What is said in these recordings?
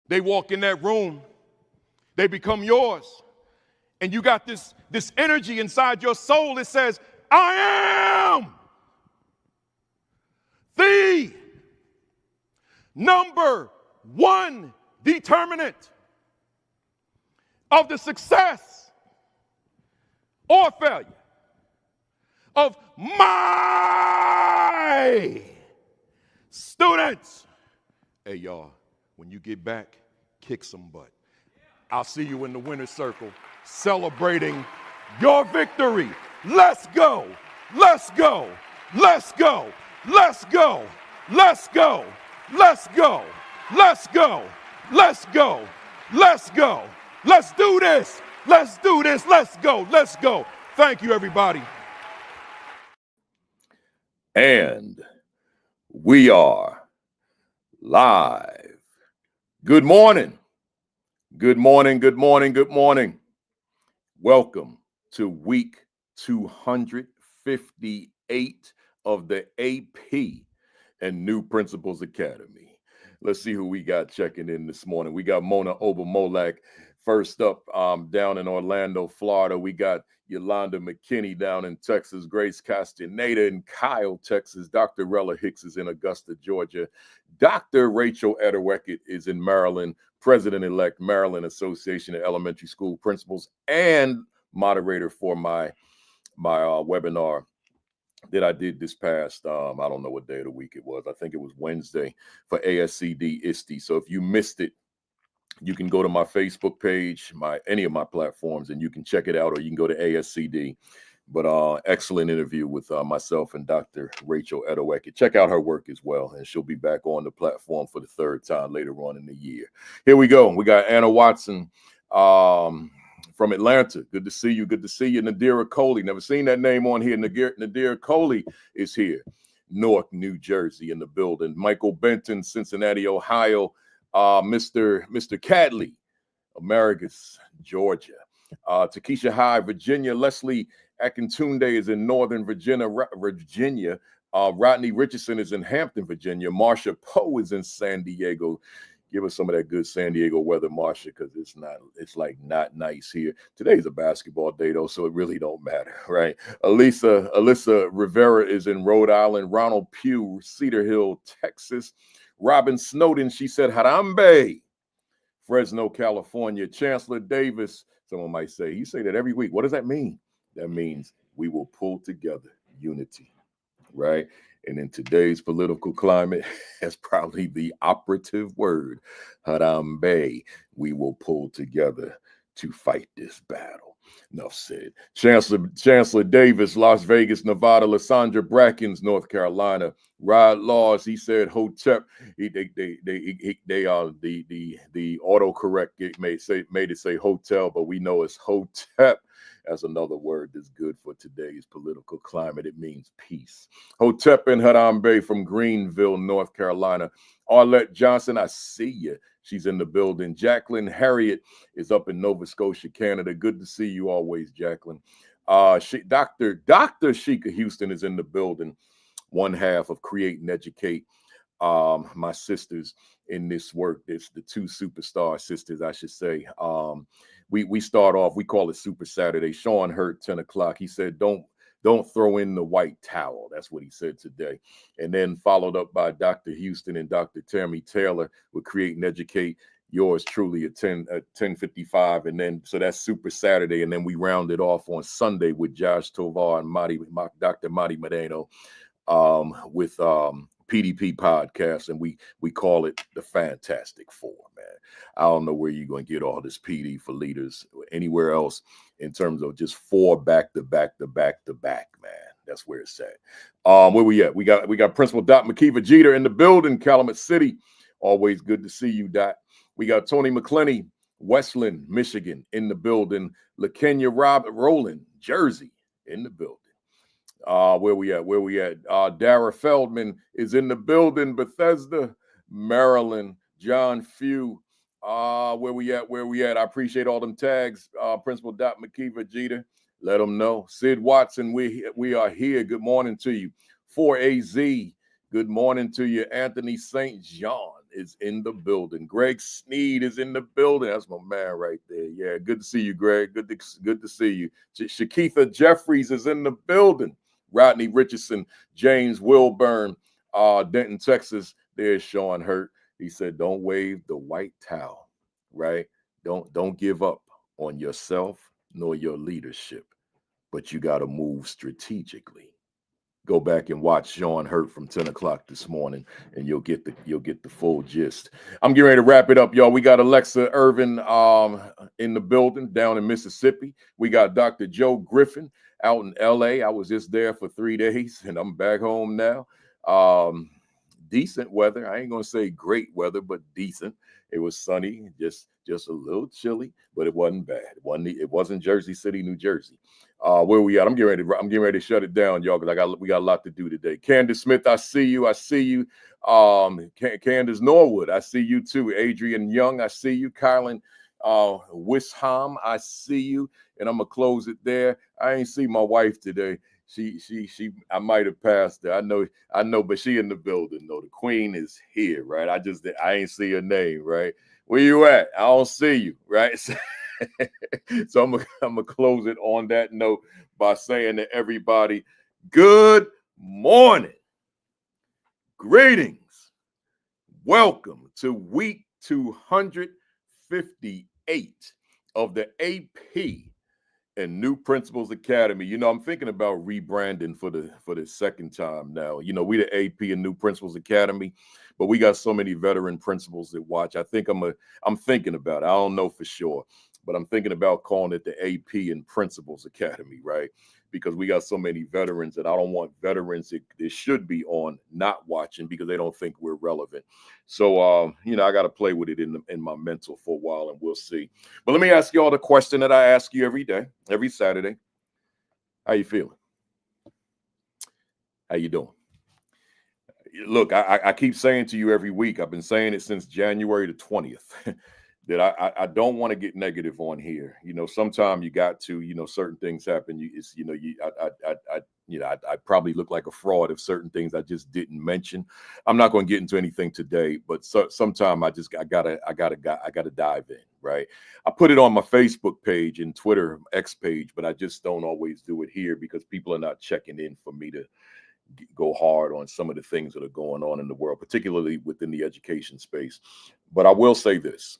They walk in that room, they become yours. And you got this energy inside your soul that says, I am the number one determinant of the success or failure of my students. Hey, y'all, when you get back, kick some butt. I'll see you in the winner's circle celebrating your victory. Let's go. Let's go. Let's go. Let's go. Let's go. Let's go. Let's go. Let's go. Let's go. Let's do this. Let's do this. Let's go. Let's go. Thank you, everybody. And we are live. Good morning. Good morning. Good morning. Good morning. Welcome to week 258 of the AP and New Principals Academy. Let's see who we got checking in this morning. We got Mona Obermolak first up down in Orlando, Florida. We got Yolanda McKinney down in Texas, Grace Castaneda in Kyle, Texas. Dr. Rella Hicks is in Augusta, Georgia. Dr. Rachel Etterweckett is in Maryland, President-elect Maryland Association of Elementary School Principals and moderator for my webinar that I did this past, I don't know what day of the week it was. I think it was Wednesday for ASCD ISTE. So if you missed it, you can go to my Facebook page, any of my platforms, and you can check it out, or you can go to ASCD. But excellent interview with myself and Dr. Rachel Etterweckett. Check out her work as well, and she'll be back on the platform for the third time later on in the year. Here we go. We got Anna Watson from Atlanta. Good to see you. Good to see you. Nadira Coley. Never seen that name on here. Nadira Coley is here. Newark, New Jersey in the building. Michael Benton, Cincinnati, Ohio. Mr. Cadley, Americus, Georgia. Takesha High, Virginia. Leslie Akintunde is in Northern Virginia. Rodney Richardson is in Hampton, Virginia. Marsha Poe is in San Diego. Give us some of that good San Diego weather, Marsha, because it's not nice here. Today's a basketball day, though, so it really don't matter, right? Alyssa Rivera is in Rhode Island. Ronald Pugh, Cedar Hill, Texas. Robin Snowden, she said Harambe, Fresno, California. Chancellor Davis, someone might say, you say that every week. What does that mean? That means we will pull together unity, right? And in today's political climate, that's probably the operative word, Harambe. We will pull together to fight this battle. Enough said. Chancellor Davis, Las Vegas, Nevada. Lysandra Brackens, North Carolina. Rod Laws, he said Hotep. The autocorrect made it say hotel, but we know it's Hotep. That's another word that's good for today's political climate. It means peace. Hotep and Harambe from Greenville, North Carolina. Arlette Johnson, I see you. She's in the building. Jacqueline Harriet is up in Nova Scotia, Canada. Good to see you always, Jacqueline. Dr. Sheikah Houston is in the building. One half of Create and Educate. My sisters in this work. It's the two superstar sisters, I should say. We start off, we call it Super Saturday. Sean Hurt, 10 o'clock. He said, don't throw in the white towel. That's what he said today. And then followed up by Dr. Houston and Dr. Tammy Taylor with Create and Educate. Yours truly at 10:55. And then, so that's Super Saturday. And then we rounded off on Sunday with Josh Tovar and Dr. Marty Moreno with PDP podcast. And we call it the Fantastic Four, man. I don't know where you're going to get all this PD for leaders or anywhere else in terms of just four back to back, man. That's where it's at. Where we at? We got Principal Dot McKeever Jeter in the building, Calumet City. Always good to see you, Dot. We got Tony McClenny, Westland, Michigan, in the building. LaKenya Rowland, Jersey, in the building. Where we at? Dara Feldman is in the building, Bethesda, Maryland. John Few. Where we at? I appreciate all them tags. Principal Dot McKeever Jeter. Let them know. Sid Watson, we are here. Good morning to you. 4AZ. Good morning to you. Anthony St. John is in the building. Greg Sneed is in the building. That's my man right there. Yeah, good to see you, Greg. Good to see you. Shakitha Jeffries is in the building. Rodney Richardson, James Wilburn, Denton, Texas. There's Sean Hurt. He said, don't wave the white towel, right? Don't give up on yourself nor your leadership, but you got to move strategically. Go back and watch Sean Hurt from 10 o'clock this morning, and you'll get the full gist. I'm getting ready to wrap it up, y'all. We got Alexa Irvin in the building down in Mississippi. We got Dr. Joe Griffin out in LA. I was just there for 3 days, and I'm back home now. Decent weather. I ain't gonna say great weather, but decent. It was sunny, just a little chilly, but it wasn't bad. It wasn't Jersey City, New Jersey. Where we at? I'm getting ready to shut it down, y'all, because we got a lot to do today. Candace Smith, I see you. Candace Norwood, I see you too. Adrian Young, I see you. Kylan Wisham, I see you. And I'm gonna close it there. I ain't see my wife today. I might have passed her. I know, but she in the building though. The queen is here, right? I ain't see her name, right? Where you at? I don't see you, right? So I'm gonna close it on that note by saying to everybody, good morning, greetings, welcome to week 258 of the AP and New Principals Academy. You know, I'm thinking about rebranding for the second time now. You know, we the AP and New Principals Academy, but we got so many veteran principals that watch. I think I'm thinking about it. I don't know for sure, but I'm thinking about calling it the AP and Principals Academy, right? Because we got so many veterans, and I don't want veterans that should be on not watching because they don't think we're relevant. So, you know, I got to play with it in my mental for a while, and we'll see. But let me ask you all the question that I ask you every day, every Saturday. How you feeling? How you doing? Look, I keep saying to you every week, I've been saying it since January the 20th, that I don't want to get negative on here. You know, sometimes you got to, you know, certain things happen. I probably look like a fraud if certain things I just didn't mention. I'm not going to get into anything today, but sometime I gotta dive in, right? I put it on my Facebook page and Twitter X page, but I just don't always do it here because people are not checking in for me to go hard on some of the things that are going on in the world, particularly within the education space. But I will say this.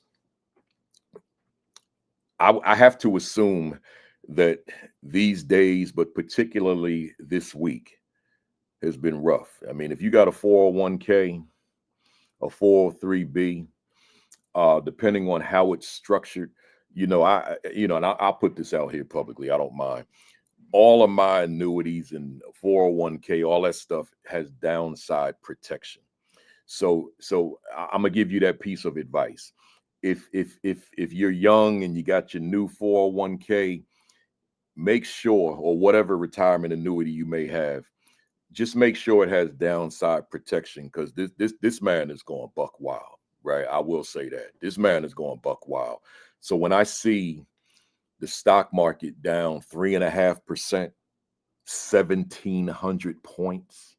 I have to assume that these days, but particularly this week, has been rough. I mean, if you got a 401k, a 403b, depending on how it's structured, and I'll put this out here publicly. I don't mind. All of my annuities and 401k, all that stuff has downside protection. So I'm gonna give you that piece of advice. If you're young and you got your new 401k, make sure, or whatever retirement annuity you may have, just make sure it has downside protection, because this man is going buck wild, right? I will say that this man is going buck wild. So when I see the stock market down 3.5%, 1,700 points.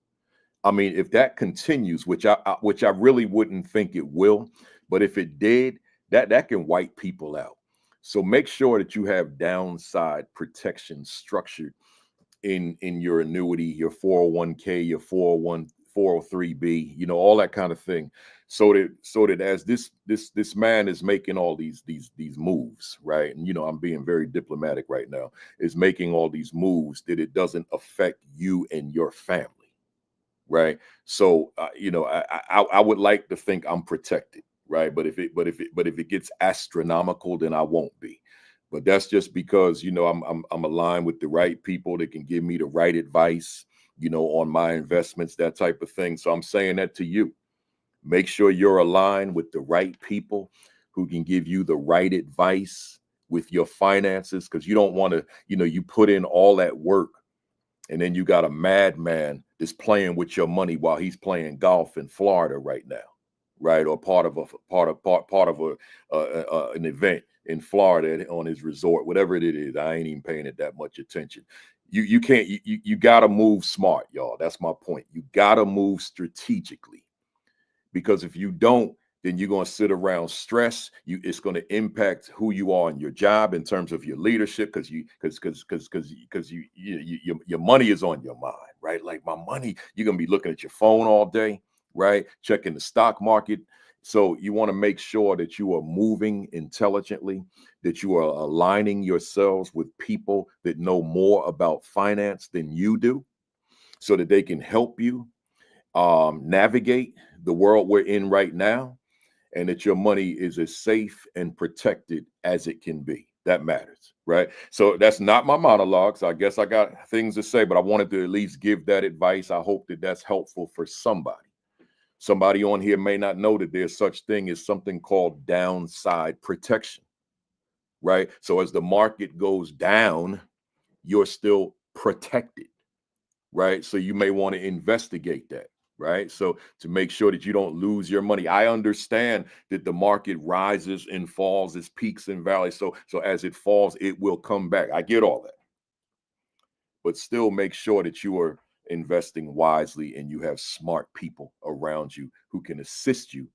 I mean, if that continues, which I really wouldn't think it will, but if it did, that can wipe people out. So make sure that you have downside protection structured in your annuity, your 401k, your 403b, you know, all that kind of thing. So that as this man is making all these moves, right? And, you know, I'm being very diplomatic right now, is making all these moves, that it doesn't affect you and your family. Right. So, I would like to think I'm protected. Right. But if it gets astronomical, then I won't be. But that's just because, you know, I'm aligned with the right people that can give me the right advice, you know, on my investments, that type of thing. So I'm saying that to you. Make sure you're aligned with the right people who can give you the right advice with your finances, because you don't want to, you know, you put in all that work, and then you got a madman that's playing with your money while he's playing golf in Florida right now, right? Or part of an event in Florida on his resort, whatever it is. I ain't even paying it that much attention. You can't. You got to move smart, y'all. That's my point. You got to move strategically, because if you don't, then you're going to sit around stress. It's going to impact who you are in your job in terms of your leadership, because your money is on your mind, right? Like my money, you're going to be looking at your phone all day, right? Checking the stock market. So you want to make sure that you are moving intelligently, that you are aligning yourselves with people that know more about finance than you do, so that they can help you navigate the world we're in right now, and that your money is as safe and protected as it can be. That matters, right? So that's not my monologue. So I guess I got things to say, but I wanted to at least give that advice. I hope that that's helpful for somebody. Somebody on here may not know that there's such thing as something called downside protection, right? So as the market goes down, you're still protected, right? So you may want to investigate that, right? So to make sure that you don't lose your money. I understand that the market rises and falls, as peaks and valleys. So as it falls, it will come back. I get all that. But still make sure that you are investing wisely and you have smart people around you who can assist you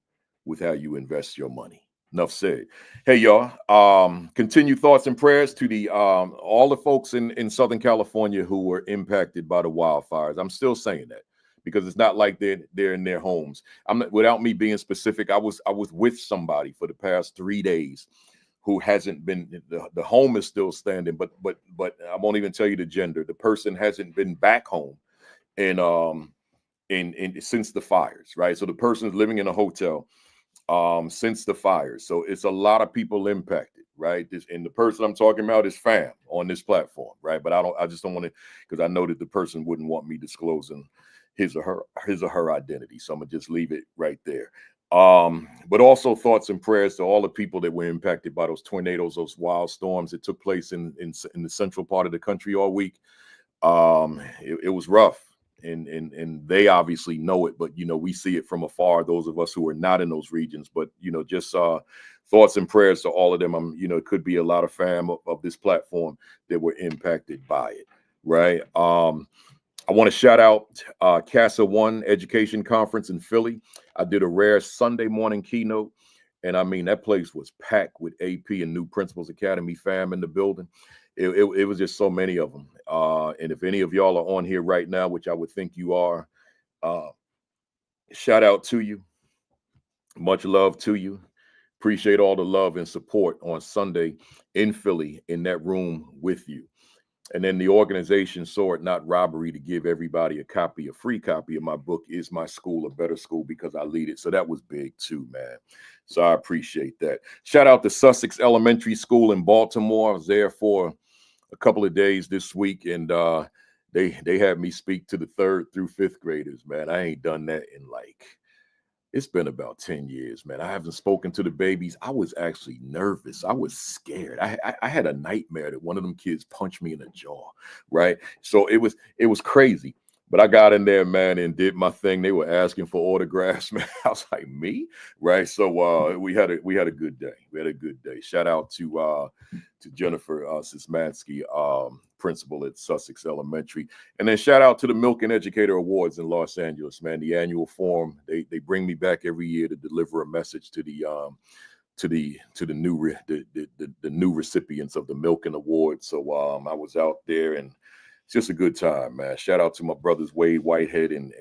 with how you invest your money. Enough said. Hey, y'all, continue thoughts and prayers to the all the folks in Southern California who were impacted by the wildfires. I'm still saying that because it's not like they're in their homes. Without me being specific, I was with somebody for the past 3 days who hasn't been, the home is still standing, but I won't even tell you the gender. The person hasn't been back home in since the fires, right? So the person is living in a hotel since the fires. So it's a lot of people impacted, right? And the person I'm talking about is fam on this platform, right? But I just don't want to, because I know that the person wouldn't want me disclosing his or her identity. So I'm gonna just leave it right there. But also thoughts and prayers to all the people that were impacted by those tornadoes, those wild storms that took place in the central part of the country all week. It was rough. And they obviously know it, but we see it from afar, those of us who are not in those regions. But just thoughts and prayers to all of them. It could be a lot of fam of this platform that were impacted by it, right? I want to shout out CASA One Education Conference in Philly. I did a rare Sunday morning keynote, and I mean that place was packed with AP and New Principals Academy fam in the building. It was just so many of them. And if any of y'all are on here right now, which I would think you are, shout out to you. Much love to you. Appreciate all the love and support on Sunday in Philly in that room with you. And then the organization saw it not robbery to give everybody a free copy of my book, Is My School a Better School? Because I lead it. So that was big too, man. So I appreciate that. Shout out to Sussex Elementary School in Baltimore. I was there for a couple of days this week, and they had me speak to the 3rd through 5th graders, man. I ain't done that in it's been about 10 years, man. I haven't spoken to the babies. I was actually nervous. I was scared. I had a nightmare that one of them kids punched me in the jaw, right? So it was crazy. But I got in there, man, and did my thing. They were asking for autographs, man. I was like, me? Right? So we had a good day. We had a good day. Shout out to Jennifer Sismansky, principal at Sussex Elementary. And then shout out to the Milk and Educator Awards in Los Angeles, man. The annual forum. They bring me back every year to deliver a message to the new recipients of the Milk and Awards. So I was out there, and it's just a good time, man. Shout out to my brothers Wade Whitehead and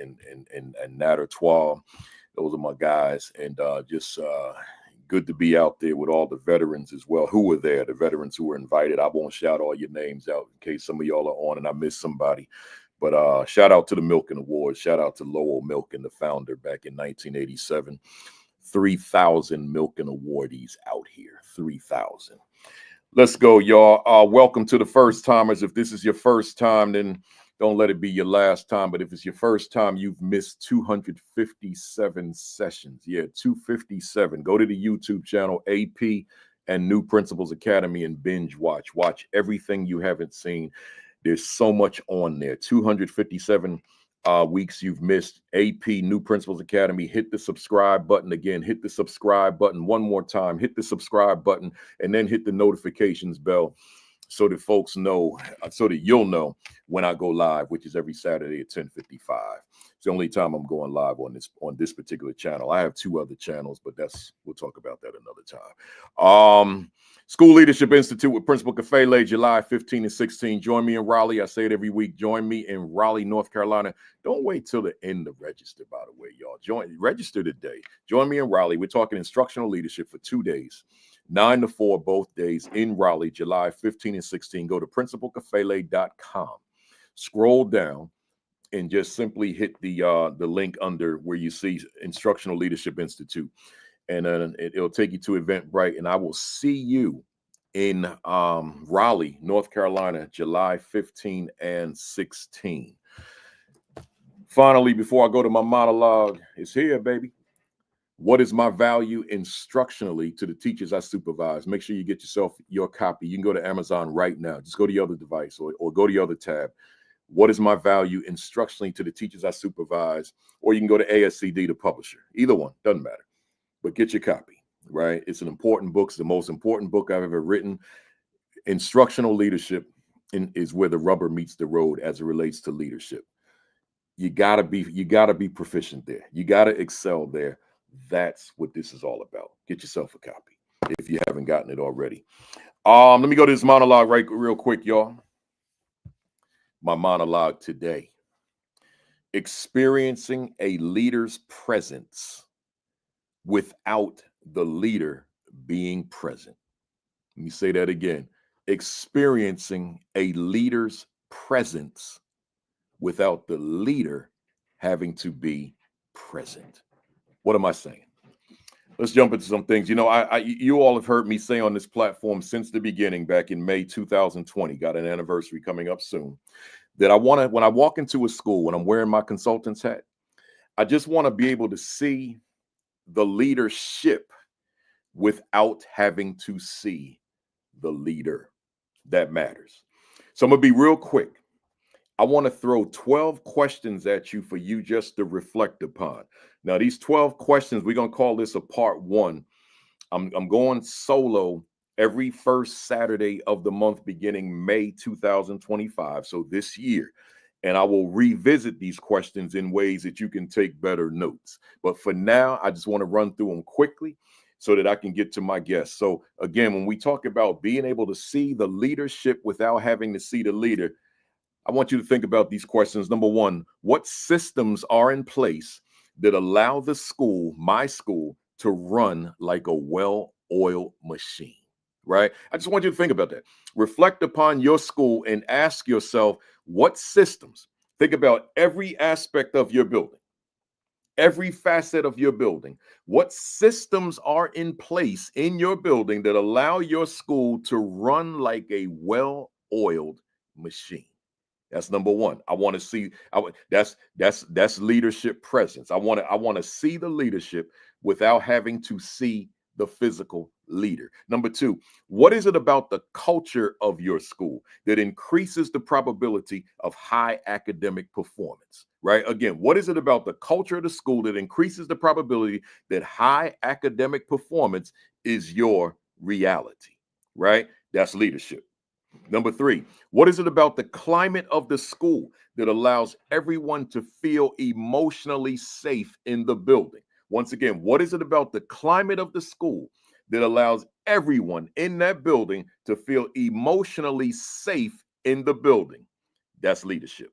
Nader Twal. Those are my guys, and just good to be out there with all the veterans as well who were there, the veterans who were invited. I won't shout all your names out in case some of y'all are on and I miss somebody. But shout out to the Milk and Awards. Shout out to Lowell Milk and the founder back in 1987. 3,000 Milk and awardees out here. 3,000. Let's go, y'all. Welcome to the first timers. If this is your first time, then don't let it be your last time. But if it's your first time, you've missed 257 sessions. Yeah, 257. Go to the YouTube channel, AP and New Principals Academy, and binge watch. Watch everything you haven't seen. There's so much on there. 257 weeks you've missed. AP New Principals Academy. Hit the subscribe button again. Hit the subscribe button one more time. Hit the subscribe button and then hit the notifications bell so that folks know, so that you'll know when I go live, which is every Saturday at 10:55. It's the only time I'm going live on this particular channel. I have 2 other channels, but we'll talk about that another time. School Leadership Institute with Principal Kafele, July 15 and 16. Join me in Raleigh. I say it every week. Join me in Raleigh, North Carolina. Don't wait till the end to register, by the way, y'all. Register today. Join me in Raleigh. We're talking instructional leadership for 2 days, 9 to 4 both days in Raleigh, July 15 and 16. Go to principalkafele.com. Scroll down and just simply hit the link under where you see Instructional Leadership Institute. And then it'll take you to Eventbrite, and I will see you in Raleigh, North Carolina, July 15 and 16. Finally, before I go to my monologue, it's here, baby. What is my value instructionally to the teachers I supervise? Make sure you get yourself your copy. You can go to Amazon right now. Just go to your other device or go to your other tab. What is my value instructionally to the teachers I supervise? Or you can go to ASCD, the publisher. Either one, doesn't matter. But get your copy, right? It's an important book. It's the most important book I've ever written. Instructional leadership is where the rubber meets the road as it relates to leadership. You gotta be proficient there. You gotta excel there. That's what this is all about. Get yourself a copy if you haven't gotten it already. Let me go to this monologue real quick, y'all. My monologue today. Experiencing a leader's presence without the leader being present. Let me say that again. Experiencing a leader's presence without the leader having to be present. What am I saying? Let's jump into some things. You know, you all have heard me say on this platform since the beginning, back in May 2020, got an anniversary coming up soon, that when I walk into a school, when I'm wearing my consultant's hat, I just want to be able to see the leadership without having to see the leader. That matters. So I'm going to be real quick. I want to throw 12 questions at you for you just to reflect upon. Now, these 12 questions, we're going to call this a part 1. I'm going solo every first Saturday of the month beginning May 2025, so this year. And I will revisit these questions in ways that you can take better notes. But for now, I just want to run through them quickly so that I can get to my guests. So again, when we talk about being able to see the leadership without having to see the leader, I want you to think about these questions. Number 1, what systems are in place that allow the school, my school, to run like a well-oiled machine, right? I just want you to think about that. Reflect upon your school and ask yourself, what systems? Think about every aspect of your building, every facet of your building. What systems are in place in your building that allow your school to run like a well-oiled machine? That's number 1. I want to see. That's leadership presence. I want to see the leadership without having to see the physical leader. Number 2, what is it about the culture of your school that increases the probability of high academic performance? Right? Again, what is it about the culture of the school that increases the probability that high academic performance is your reality? Right? That's leadership. Number 3, what is it about the climate of the school that allows everyone to feel emotionally safe in the building? Once again, what is it about the climate of the school that allows everyone in that building to feel emotionally safe in the building? That's leadership.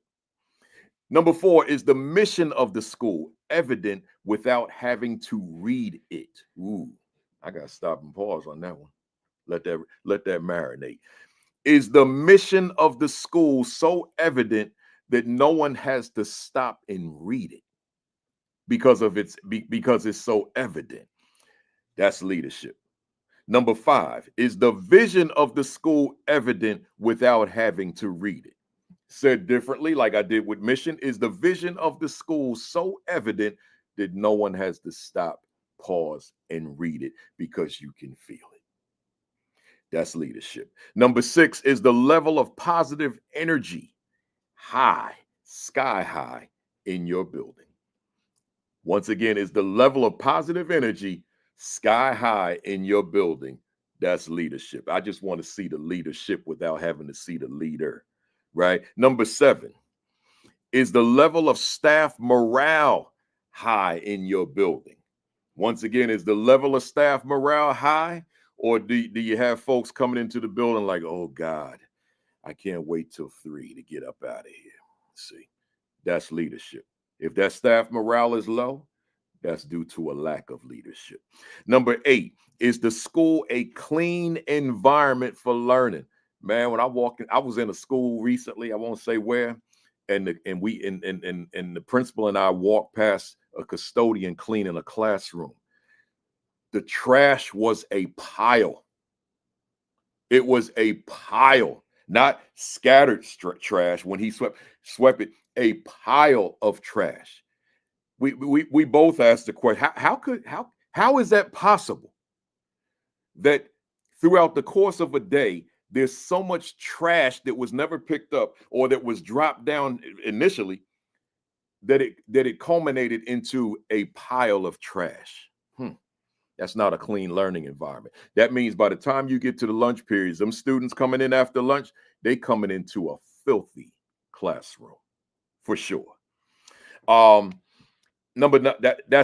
Number 4, is the mission of the school evident without having to read it? Ooh, I got to stop and pause on that one. Let that marinate. Is the mission of the school so evident that no one has to stop and read it because it's so evident? That's leadership. Number 5, is the vision of the school evident without having to read it? Said differently, like I did with mission, is the vision of the school so evident that no one has to stop, pause, and read it because you can feel it? That's leadership. Number 6, is the level of positive energy high, sky high in your building? Once again, is the level of positive energy sky high in your building? That's leadership. I just want to see the leadership without having to see the leader, right? Number 7, Is the level of staff morale high in your building? Once again, is the level of staff morale high? Or do you have folks coming into the building like, oh God, I can't wait till 3 to get up out of here? See, that's leadership. If that staff morale is low, that's due to a lack of leadership. Number 8, is the school a clean environment for learning? Man, when I was in a school recently, I won't say where, and the principal and I walked past a custodian cleaning a classroom. The trash was a pile. It was a pile, not scattered trash. When he swept it, a pile of trash. We both asked the question: how is that possible? That throughout the course of a day, there's so much trash that was never picked up or that was dropped down initially that it culminated into a pile of trash. That's not a clean learning environment. That means by the time you get to the lunch periods, them students coming in after lunch, they coming into a filthy classroom for sure. That's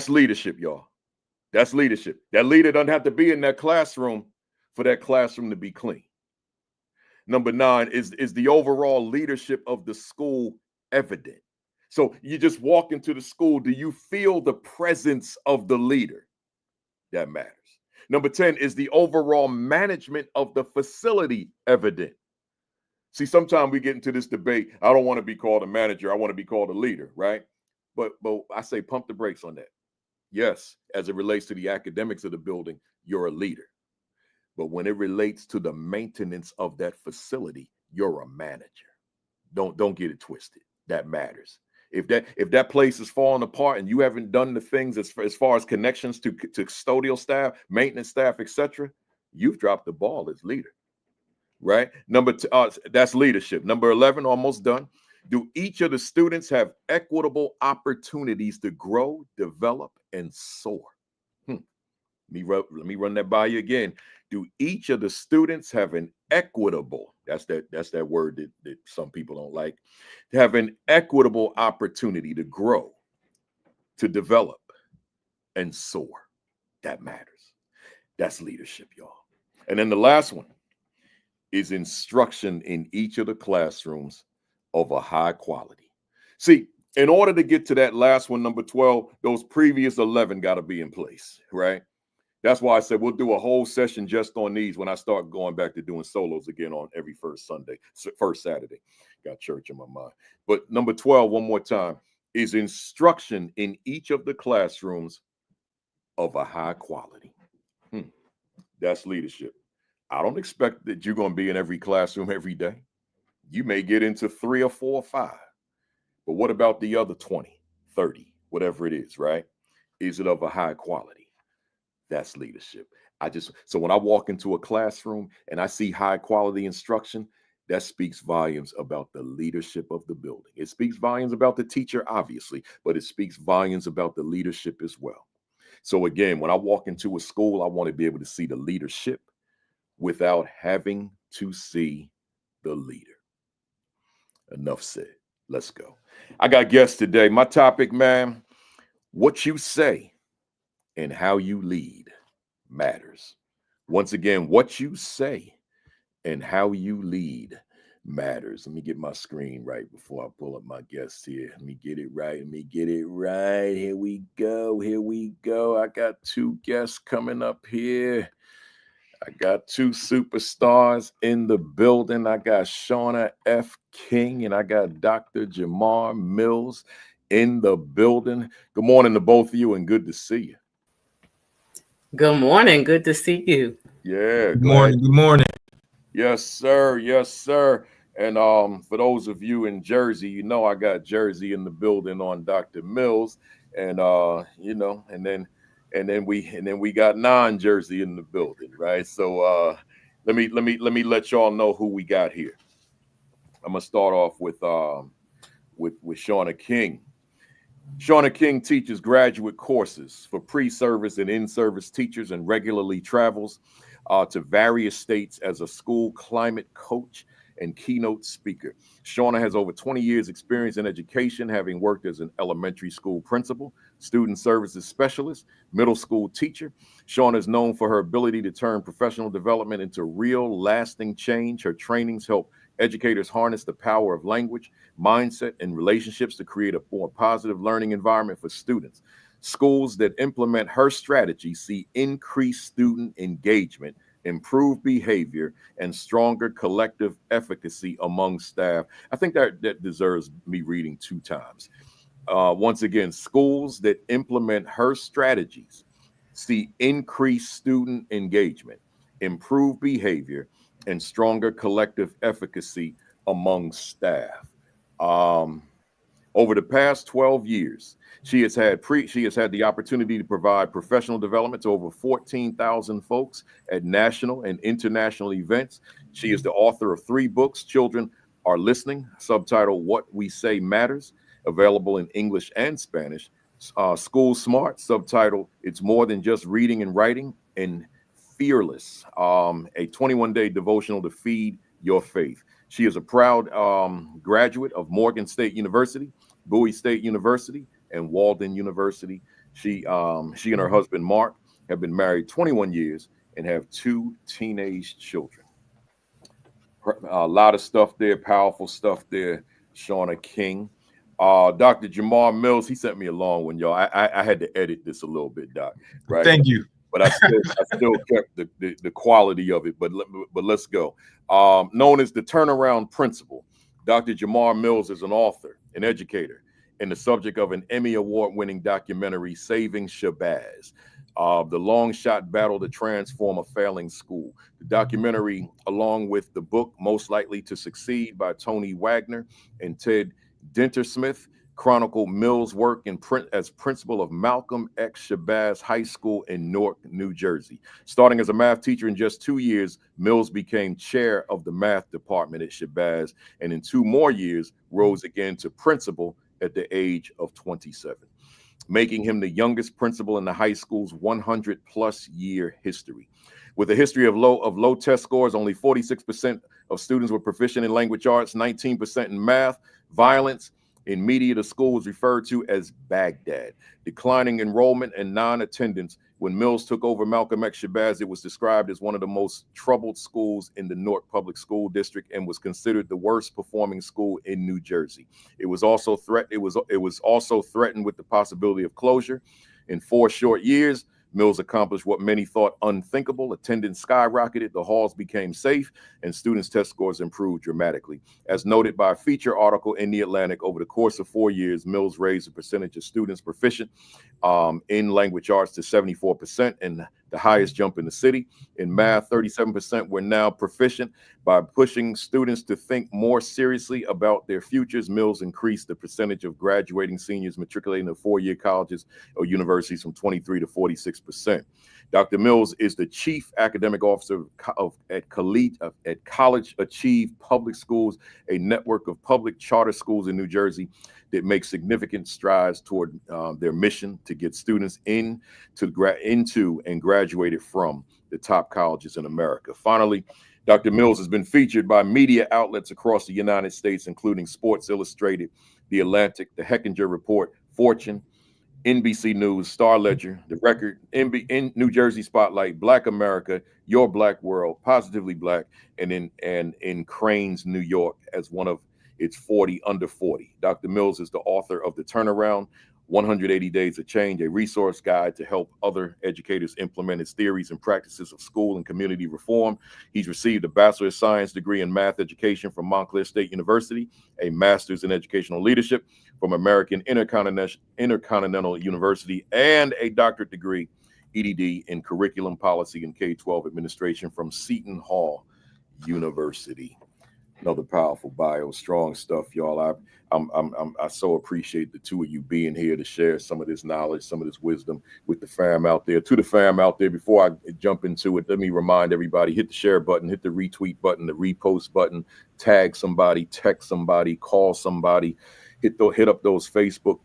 leadership, y'all. That's leadership. That leader doesn't have to be in that classroom for that classroom to be clean. Number 9, is the overall leadership of the school evident? So you just walk into the school, do you feel the presence of the leader? That matters. Number 10, is the overall management of the facility evident? See, sometimes we get into this debate. I don't want to be called a manager. I want to be called a leader, right? But I say pump the brakes on that. Yes, as it relates to the academics of the building, you're a leader. But when it relates to the maintenance of that facility, you're a manager. Don't get it twisted. That matters. If that place is falling apart and you haven't done the things as far as connections to custodial staff, maintenance staff, etc., you've dropped the ball as leader, right? That's leadership. Number 11, almost done. Do each of the students have equitable opportunities to grow, develop, and soar? Let me run that by you again. Do each of the students have an equitable, that's that word that some people don't like, to have an equitable opportunity to grow, to develop, and soar? That matters. That's leadership, y'all. And then the last one is instruction in each of the classrooms of a high quality. See, in order to get to that last one, number 12, those previous 11 got to be in place, right? That's why I said we'll do a whole session just on these when I start going back to doing solos again on every first Saturday. Got church in my mind. But number 12, one more time, is instruction in each of the classrooms of a high quality. That's leadership. I don't expect that you're going to be in every classroom every day. You may get into 3 or 4 or 5. But what about the other 20, 30, whatever it is, right? Is it of a high quality? That's leadership. So when I walk into a classroom and I see high quality instruction, that speaks volumes about the leadership of the building. It speaks volumes about the teacher, obviously, but it speaks volumes about the leadership as well. So again, when I walk into a school, I want to be able to see the leadership without having to see the leader. Enough said. Let's go. I got guests today. My topic, man, what you say and how you lead matters. Once again, what you say and how you lead matters. Let me get my screen right before I pull up my guests here. Let me get it right. Here we go. I got 2 guests coming up here. I got 2 superstars in the building. I got Shauna F. King and I got Dr. Gemar Mills in the building. Good morning to both of you and good to see you. Good morning. Good to see you. Yeah. Good morning. Yes, sir. And for those of you in Jersey, you know I got Jersey in the building on Dr. Mills, and and then we got non-Jersey in the building, right? So let me let y'all know who we got here. I'm gonna start off with Shauna King. Shauna King teaches graduate courses for pre-service and in-service teachers and regularly travels to various states as a school climate coach and keynote speaker. Shauna has over 20 years experience in education, having worked as an elementary school principal, student services specialist, middle school teacher. Shauna is known for her ability to turn professional development into real lasting change. Her trainings help educators harness the power of language, mindset, and relationships to create a more positive learning environment for students. Schools that implement her strategy see increased student engagement, improved behavior, and stronger collective efficacy among staff. I think that deserves me reading 2 times. Once again, schools that implement her strategies see increased student engagement, improved behavior, and stronger collective efficacy among staff. Over the past 12 years, she has had the opportunity to provide professional development to over 14,000 folks at national and international events. She is the author of 3 books, Children Are Listening, subtitled What We Say Matters, available in English and Spanish. School Smart, subtitled It's More Than Just Reading and Writing, and Fearless, a 21-day devotional to feed your faith. She is a proud graduate of Morgan State University, Bowie State University, and Walden University. She and her husband, Mark, have been married 21 years and have 2 teenage children. A lot of stuff there, powerful stuff there, Shauna King. Dr. Gemar Mills, he sent me a long one, y'all. I had to edit this a little bit, Doc. Right? Thank you. But I still kept the quality of it. But let's go. Known as the Turnaround Principal, Dr. Gemar Mills is an author, an educator, and the subject of an Emmy Award-winning documentary, Saving Shabazz, the long shot battle to transform a failing school. The documentary, along with the book Most Likely to Succeed by Tony Wagner and Ted Dintersmith, chronicle Mills' work as principal of Malcolm X Shabazz High School in Newark, New Jersey. Starting as a math teacher in just 2 years, Mills became chair of the math department at Shabazz, and in 2 more years, rose again to principal at the age of 27, making him the youngest principal in the high school's 100-plus year history. With a history of low test scores, only 46% of students were proficient in language arts, 19% in math. Violence in media, the school was referred to as Baghdad. Declining enrollment and non-attendance. When Mills took over Malcolm X Shabazz, it was described as one of the most troubled schools in the Newark Public School District and was considered the worst performing school in New Jersey. It was also threatened with the possibility of closure. In 4 short years, Mills accomplished what many thought unthinkable. Attendance skyrocketed, the halls became safe, and students' test scores improved dramatically. As noted by a feature article in The Atlantic, over the course of 4 years, Mills raised the percentage of students proficient in language arts to 74%, and the highest jump in the city. In math, 37% were now proficient. By pushing students to think more seriously about their futures, Mills increased the percentage of graduating seniors matriculating to 4-year colleges or universities from 23 to 46%. Dr. Mills is the chief academic officer at College Achieve Public Schools, a network of public charter schools in New Jersey that make significant strides toward their mission to get students into and graduated from the top colleges in America. Finally, Dr. Mills has been featured by media outlets across the United States, including Sports Illustrated, The Atlantic, The Hechinger Report, Fortune, NBC News, Star Ledger, The Record, in New Jersey Spotlight, Black America, Your Black World, Positively Black, and in Crain's New York as one of its 40 under 40. Dr. Mills is the author of The Turnaround, 180 Days of Change, a resource guide to help other educators implement his theories and practices of school and community reform. He's received a Bachelor of Science degree in Math Education from Montclair State University, a Master's in Educational Leadership from American Intercontinental University, and a doctorate degree, EDD, in Curriculum Policy and K-12 Administration from Seton Hall University. Another powerful bio, strong stuff, y'all. I so appreciate the 2 of you being here to share some of this knowledge, some of this wisdom with the fam out there. To the fam out there, before I jump into it, let me remind everybody, hit the share button, hit the retweet button, the repost button, tag somebody, text somebody, call somebody, hit up those Facebook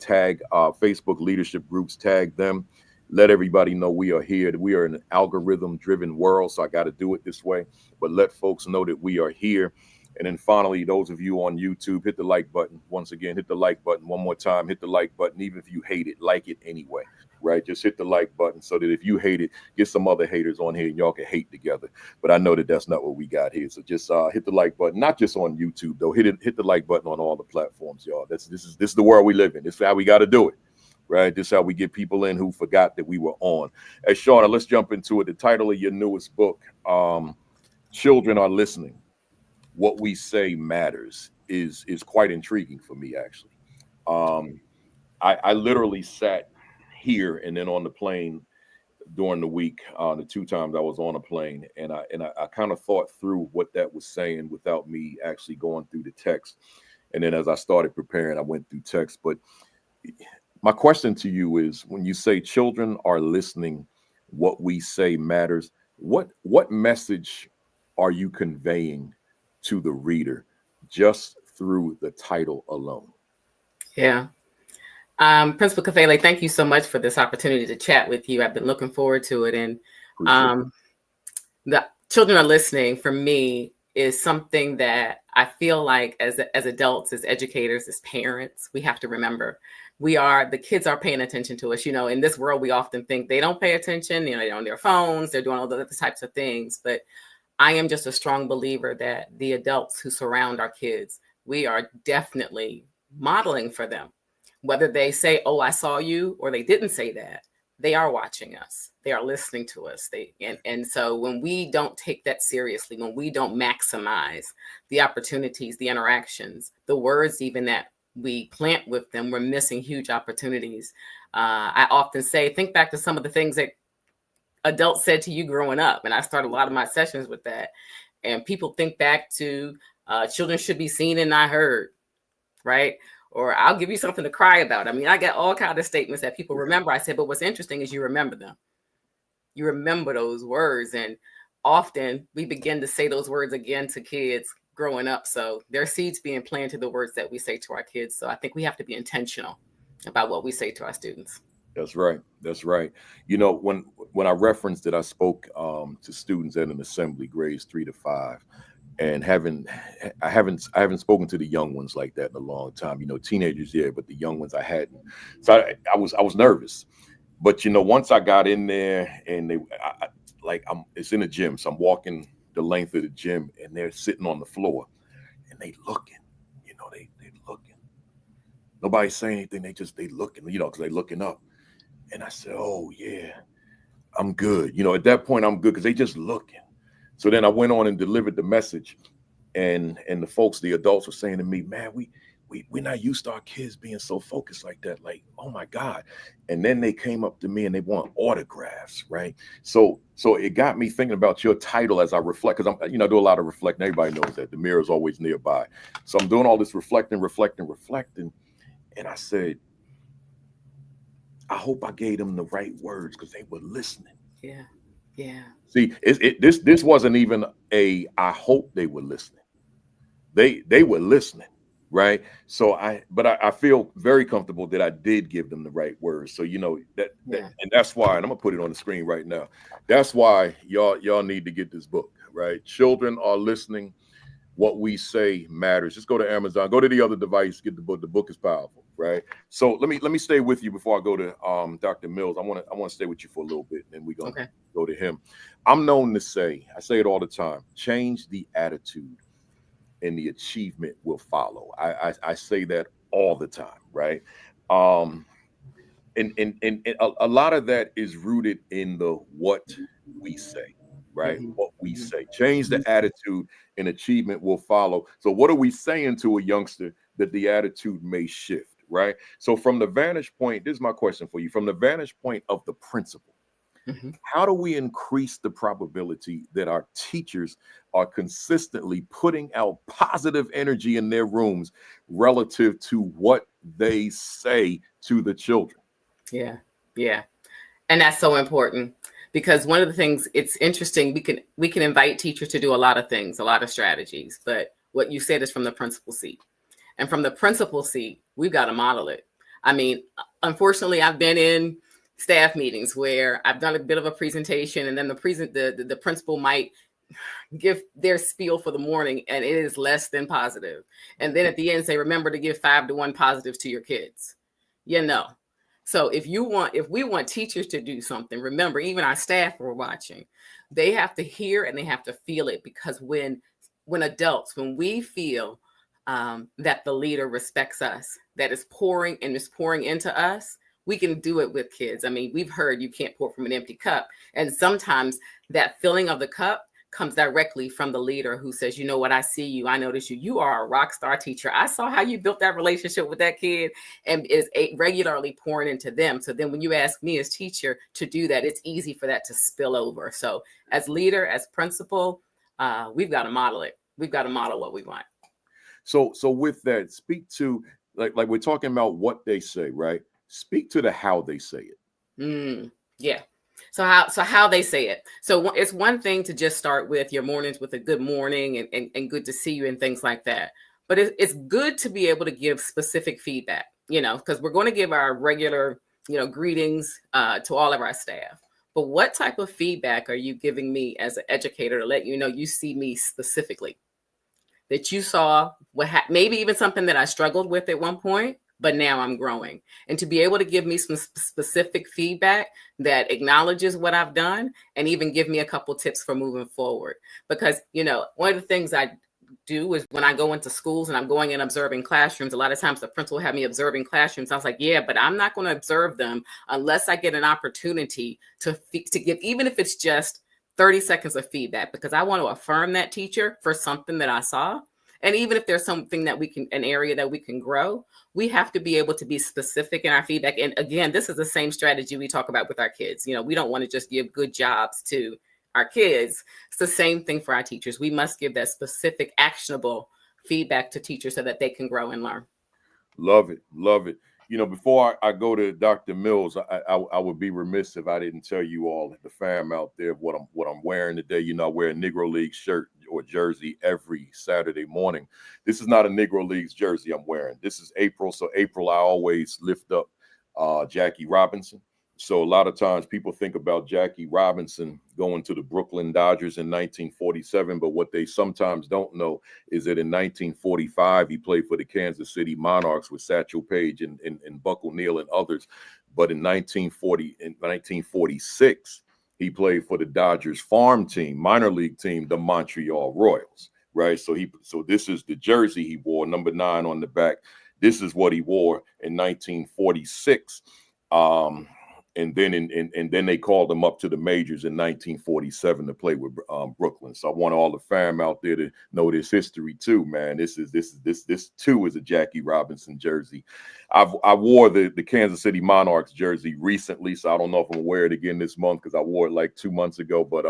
leadership groups, tag them. Let everybody know we are here. We are in an algorithm-driven world, so I got to do it this way. But let folks know that we are here. And then finally, those of you on YouTube, hit the like button. Once again, hit the like button one more time. Hit the like button. Even if you hate it, like it anyway, right? Just hit the like button so that if you hate it, get some other haters on here and y'all can hate together. But I know that that's not what we got here. So just hit the like button, not just on YouTube though. Hit the like button on all the platforms, y'all. This is the world we live in. This is how we got to do it. Right. This is how we get people in who forgot that we were on. Hey, Shauna, let's jump into it. The title of your newest book, Children Are Listening. What We Say Matters is quite intriguing for me, actually. I literally sat here and then on the plane during the week, the 2 times I was on a plane, and I kind of thought through what that was saying without me actually going through the text. And then as I started preparing, I went through text. But my question to you is, when you say children are listening, what we say matters, what message are you conveying to the reader just through the title alone? Yeah. Principal Kafele, thank you so much for this opportunity to chat with you. I've been looking forward to it. And the children are listening for me is something that I feel like as adults, as educators, as parents, we have to remember. The kids are paying attention to us. In this world, we often think they don't pay attention. They're on their phones, they're doing all the other types of things. But I am just a strong believer that the adults who surround our kids, we are definitely modeling for them. Whether they say, "Oh, I saw you," or they didn't say that, they are watching us. They are listening to us. And so when we don't take that seriously, when we don't maximize the opportunities, the interactions, the words even that we plant with them, we're missing huge opportunities. I often say, think back to some of the things that adults said to you growing up. And I start a lot of my sessions with that. And people think back to children should be seen and not heard, right? Or I'll give you something to cry about. I mean, I get all kinds of statements that people remember. I said, but what's interesting is you remember them. You remember those words. And often we begin to say those words again to kids growing up. So there are seeds being planted, the words that we say to our kids. So I think we have to be intentional about what we say to our students. That's right. That's right. When I referenced that I spoke to students at an assembly, grades 3 to 5, and I haven't spoken to the young ones like that in a long time. Teenagers, yeah, but the young ones I hadn't. So I was nervous. But once I got in there, and it's in a gym, so I'm walking the length of the gym, and they're sitting on the floor, and they looking. They looking. Nobody's saying anything. They looking. Because they looking up. And I said, "Oh yeah, I'm good." At that point, I'm good because they just looking. So then I went on and delivered the message, and the adults were saying to me, "Man, we're not used to our kids being so focused like that. Like, oh my God." And then they came up to me and they want autographs, right? So it got me thinking about your title as I reflect, because I do a lot of reflecting. Everybody knows that the mirror is always nearby. So I'm doing all this reflecting. And I said, I hope I gave them the right words because they were listening. Yeah. Yeah. See, this wasn't even I hope they were listening. They were listening, right? So I feel very comfortable that I did give them the right words. So that and that's why, and I'm gonna put it on the screen right now. That's why y'all need to get this book, right? Children Are Listening. What We Say Matters. Just go to Amazon, go to the other device, get the book. The book is powerful, right? So let me stay with you before I go to Dr. Mills. I want to stay with you for a little bit, and we're gonna go to him. I'm known to say, I say it all the time, change the attitude and the achievement will follow. I say that all the time, right? And a lot of that is rooted in the what we say. Right? What we say. Change the attitude and achievement will follow. So what are we saying to a youngster that the attitude may shift, right? So from the vantage point, this is my question for you. From the vantage point of the principal, how do we increase the probability that our teachers are consistently putting out positive energy in their rooms relative to what they say to the children? Yeah. Yeah. And that's so important. Because one of the things, it's interesting, we can invite teachers to do a lot of things, a lot of strategies, but what you said is from the principal seat. And from the principal seat, we've got to model it. I mean, unfortunately, I've been in staff meetings where I've done a bit of a presentation, and then the principal might give their spiel for the morning and it is less than positive. And then at the end say, remember to give 5 to 1 positives to your kids. So if we want teachers to do something, remember, even our staff are watching, they have to hear and they have to feel it, because when we feel that the leader respects us, that is pouring into us, we can do it with kids. I mean, we've heard you can't pour from an empty cup. And sometimes that filling of the cup comes directly from the leader who says, you know what, I see you, I notice you, you are a rock star teacher. I saw how you built that relationship with that kid, and is regularly pouring into them. So then when you ask me as teacher to do that, it's easy for that to spill over. So as leader, as principal, we've got to model it. We've got to model what we want. So with that, speak to, like we're talking about what they say, right? Speak to the how they say it. Yeah. So how they say it. So it's one thing to just start with your mornings with a good morning and good to see you and things like that. But it's good to be able to give specific feedback, because we're going to give our regular, greetings to all of our staff. But what type of feedback are you giving me as an educator to let you know you see me specifically? That you saw maybe even something that I struggled with at one point, but now I'm growing. And to be able to give me some specific feedback that acknowledges what I've done and even give me a couple tips for moving forward. Because, one of the things I do is when I go into schools and I'm going and observing classrooms, a lot of times the principal will have me observing classrooms. I was like, yeah, but I'm not going to observe them unless I get an opportunity to give, even if it's just 30 seconds of feedback, because I want to affirm that teacher for something that I saw. And even if there's something that an area that we can grow, we have to be able to be specific in our feedback. And again, this is the same strategy we talk about with our kids. We don't want to just give good jobs to our kids. It's the same thing for our teachers. We must give that specific, actionable feedback to teachers so that they can grow and learn. Love it. Love it. Before I go to Dr. Mills, I would be remiss if I didn't tell you all, the fam out there, what I'm wearing today. I wear a Negro League shirt or jersey every Saturday morning. This is not a Negro Leagues jersey I'm wearing. This is April. So April, I always lift up Jackie Robinson. So a lot of times people think about Jackie Robinson going to the Brooklyn Dodgers in 1947, but what they sometimes don't know is that in 1945, he played for the Kansas City Monarchs with Satchel Paige and Buck O'Neill and others. But in 1946, he played for the Dodgers farm team, minor league team, the Montreal Royals, right? So this is the jersey he wore, number 9 on the back. This is what he wore in 1946. And then they called him up to the majors in 1947 to play with Brooklyn. So I want all the fam out there to know this history too, man. This too is a Jackie Robinson jersey. I wore the Kansas City Monarchs jersey recently, so I don't know if I'm gonna wear it again this month because I wore it like 2 months ago. But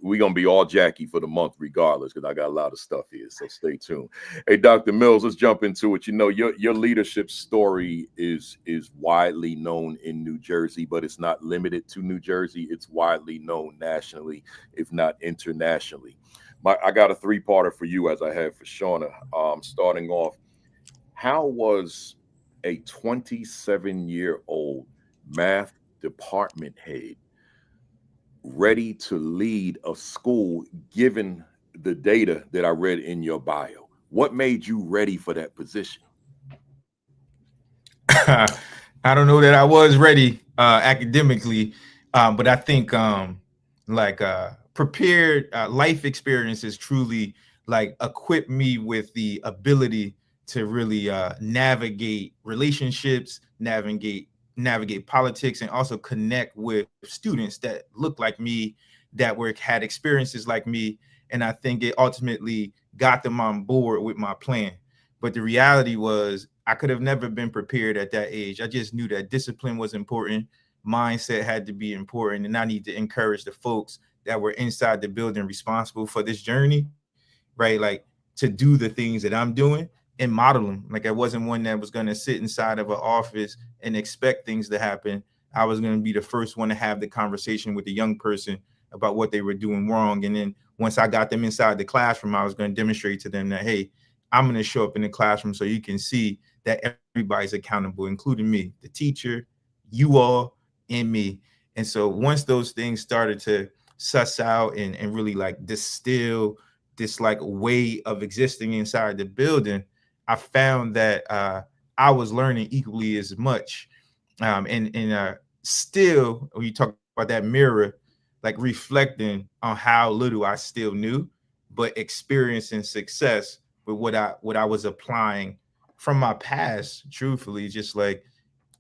we're gonna be all Jackie for the month regardless, because I got a lot of stuff here. So stay tuned. Hey, Dr. Mills, let's jump into it. Your leadership story is widely known in New Jersey, but it's not limited to New Jersey. It's widely known nationally, if not internationally. I got a 3-parter for you, as I have for Shauna. Starting off, how was a 27-year-old math department head ready to lead a school, given the data that I read in your bio? What made you ready for that position? I don't know that I was ready academically, but I think prepared life experiences truly equip me with the ability to really navigate relationships, navigate politics, and also connect with students that look like me, that had experiences like me. And I think it ultimately got them on board with my plan. But the reality was I could have never been prepared at that age. I just knew that discipline was important. Mindset had to be important. And I need to encourage the folks that were inside the building responsible for this journey, right? To do the things that I'm doing and model them. I wasn't one that was going to sit inside of an office and expect things to happen. I was going to be the first one to have the conversation with the young person about what they were doing wrong. And then once I got them inside the classroom, I was going to demonstrate to them that, hey, I'm going to show up in the classroom so you can see that everybody's accountable, including me, the teacher, you all, and me. And so once those things started to suss out and really like distill this like way of existing inside the building, I found that I was learning equally as much. And still, when you talk about that mirror, like reflecting on how little I still knew, but experiencing success with what I was applying from my past. Truthfully, just like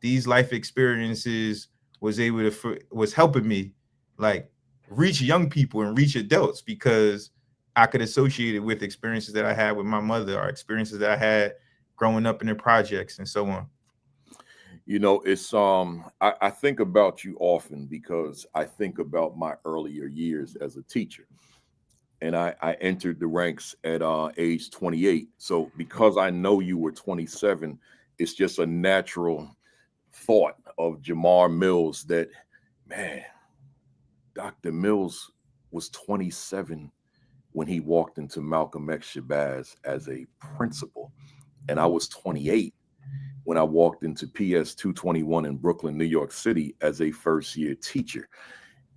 these life experiences was helping me like reach young people and reach adults, because I could associate it with experiences that I had with my mother, or experiences that I had growing up in the projects and so on. You know, it's I think about you often because I think about my earlier years as a teacher. And I entered the ranks at age 28. So because I know you were 27, it's just a natural thought of Gemar Mills that, man, Dr. Mills was 27 when he walked into Malcolm X Shabazz as a principal. And I was 28 when I walked into PS 221 in Brooklyn, New York City as a first year teacher.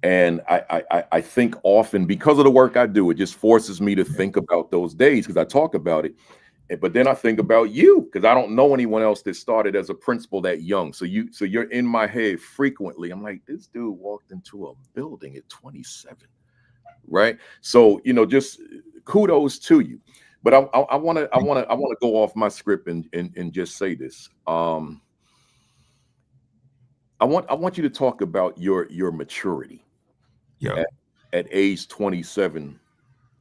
And I think often, because of the work I do, it just forces me to think about those days, because I talk about it. But then I think about you, because I don't know anyone else that started as a principal that young. So you're in my head frequently. I'm like, this dude walked into a building at 27, right? So, you know, just kudos to you. But I want to go off my script and just say this. I want you to talk about your maturity. Yeah. At age 27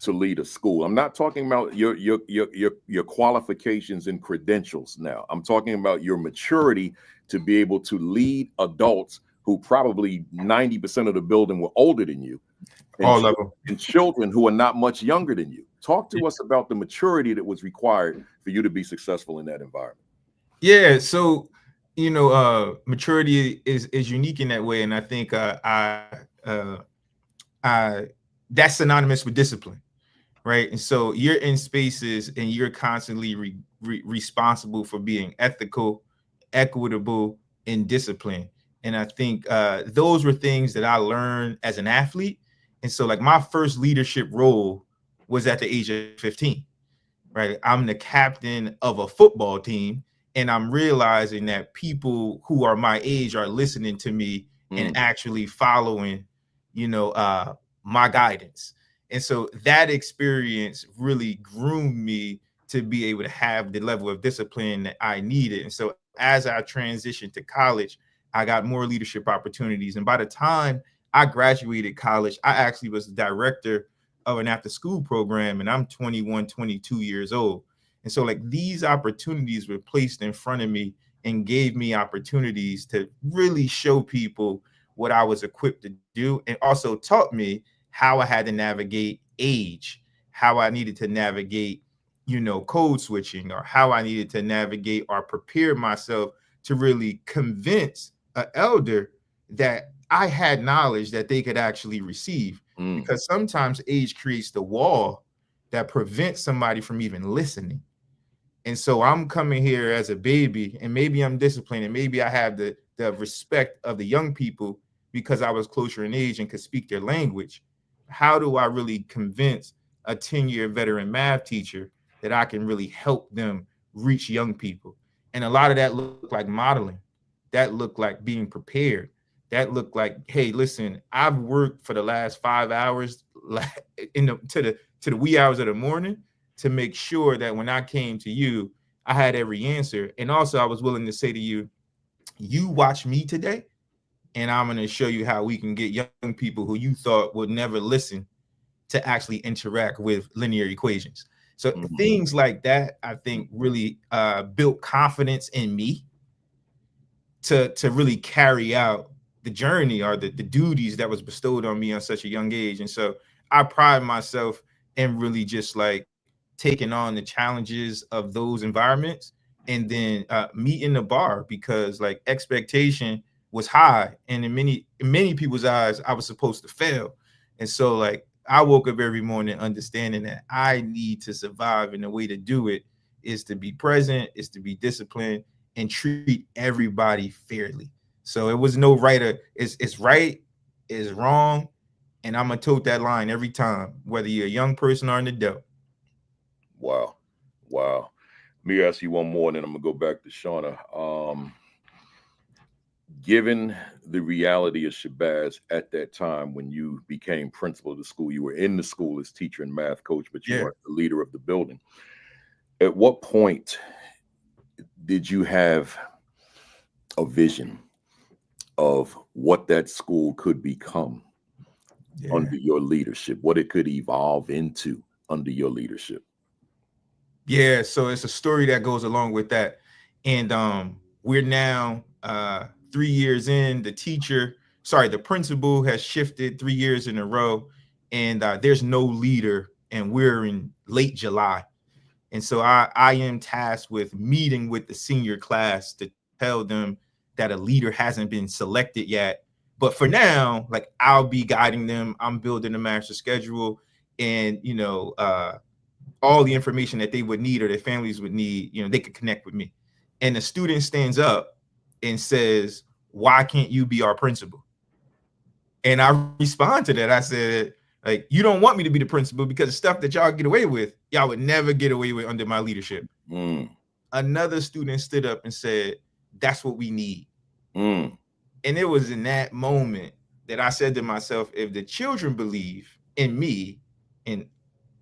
to lead a school. I'm not talking about your qualifications and credentials now. I'm talking about your maturity to be able to lead adults who probably 90% of the building were older than you, All of them. and children who are not much younger than you. Talk to us about the maturity that was required for you to be successful in that environment. Yeah, so you know, maturity is unique in that way, and I think that's synonymous with discipline, right? And so you're in spaces and you're constantly responsible for being ethical, equitable, and disciplined. And I think those were things that I learned as an athlete. And so, like, my first leadership role was at the age of 15, right? I'm the captain of a football team, and I'm realizing that people who are my age are listening to me and actually following, you know, my guidance. And so that experience really groomed me to be able to have the level of discipline that I needed. And so as I transitioned to college, I got more leadership opportunities. And by the time I graduated college, I actually was the director of an after school program, and I'm 21, 22 years old. And so like these opportunities were placed in front of me and gave me opportunities to really show people what I was equipped to do, and also taught me how I had to navigate age, how I needed to navigate, you know, code switching, or how I needed to navigate or prepare myself to really convince an elder that I had knowledge that they could actually receive. Because sometimes age creates the wall that prevents somebody from even listening. And so I'm coming here as a baby, and maybe I'm disciplined, and maybe I have the respect of the young people because I was closer in age and could speak their language. How do I really convince a 10-year veteran math teacher that I can really help them reach young people? And a lot of that looked like modeling. That looked like being prepared. That looked like, hey, listen, I've worked for the last 5 hours to the wee hours of the morning to make sure that when I came to you, I had every answer. And also I was willing to say to you, you watch me today, and I'm going to show you how we can get young people who you thought would never listen to actually interact with linear equations. So things like that, I think, really built confidence in me to really carry out the journey or the duties that was bestowed on me on such a young age. And so I pride myself in really just like taking on the challenges of those environments, and then meeting the bar, because like expectation was high, and in many people's eyes, I was supposed to fail. And so like I woke up every morning understanding that I need to survive, and the way to do it is to be present, is to be disciplined, and treat everybody fairly. So it was no right or it's right, is wrong, And I'm gonna tote that line every time, whether you're a young person or an adult. Wow. Wow. Let me ask you one more, and then I'm gonna go back to Shauna. Given the reality of Shabazz at that time when you became principal of the school, you were in the school as teacher and math coach, but you weren't the leader of the building. At what point did you have a vision of what that school could become under your leadership, what it could evolve into under your leadership? Yeah, so it's a story that goes along with that. And we're now 3 years in. The principal has shifted 3 years in a row, and there's no leader, and we're in late July. And so I am tasked with meeting with the senior class to tell them that a leader hasn't been selected yet. But for now, like, I'll be guiding them. I'm building a master schedule, and all the information that they would need or their families would need, they could connect with me. And the student stands up and says, "Why can't you be our principal?" And I respond to that. I said, like, you don't want me to be the principal because the stuff that y'all get away with, y'all would never get away with under my leadership. Another student stood up and said, "That's what we need." And it was in that moment that I said to myself, if the children believe in me, and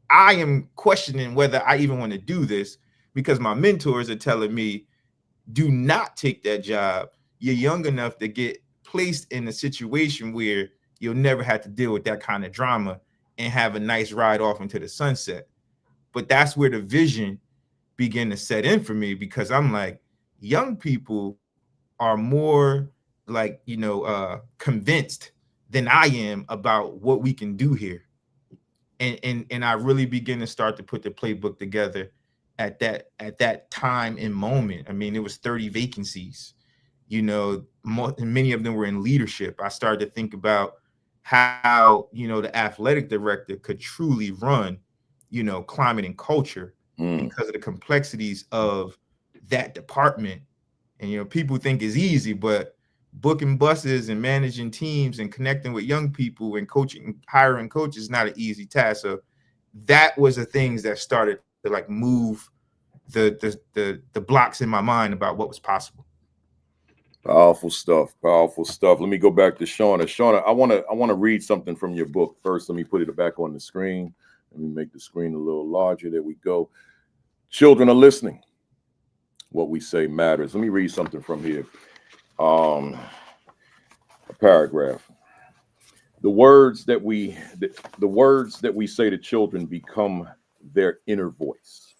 I am questioning whether I even want to do this, because my mentors are telling me, do not take that job. You're young enough to get placed in a situation where you'll never have to deal with that kind of drama and have a nice ride off into the sunset. But that's where the vision began to set in for me, because I'm like, young people are more like, convinced than I am about what we can do here. And I really begin to start to put the playbook together at that time and moment. I mean, it was 30 vacancies, many of them were in leadership. I started to think about how, the athletic director could truly run, climate and culture because of the complexities of that department. And, people think it's easy, but booking buses and managing teams and connecting with young people and coaching, hiring coaches is not an easy task. So that was the things that started to like move the blocks in my mind about what was possible. Powerful stuff. Powerful stuff. Let me go back to Shauna. Shauna, I want to read something from your book first. Let me put it back on the screen. Let me make the screen a little larger. There we go. Children are listening. What we say matters. Let me read something from here. A paragraph. The words that we say to children become their inner voice.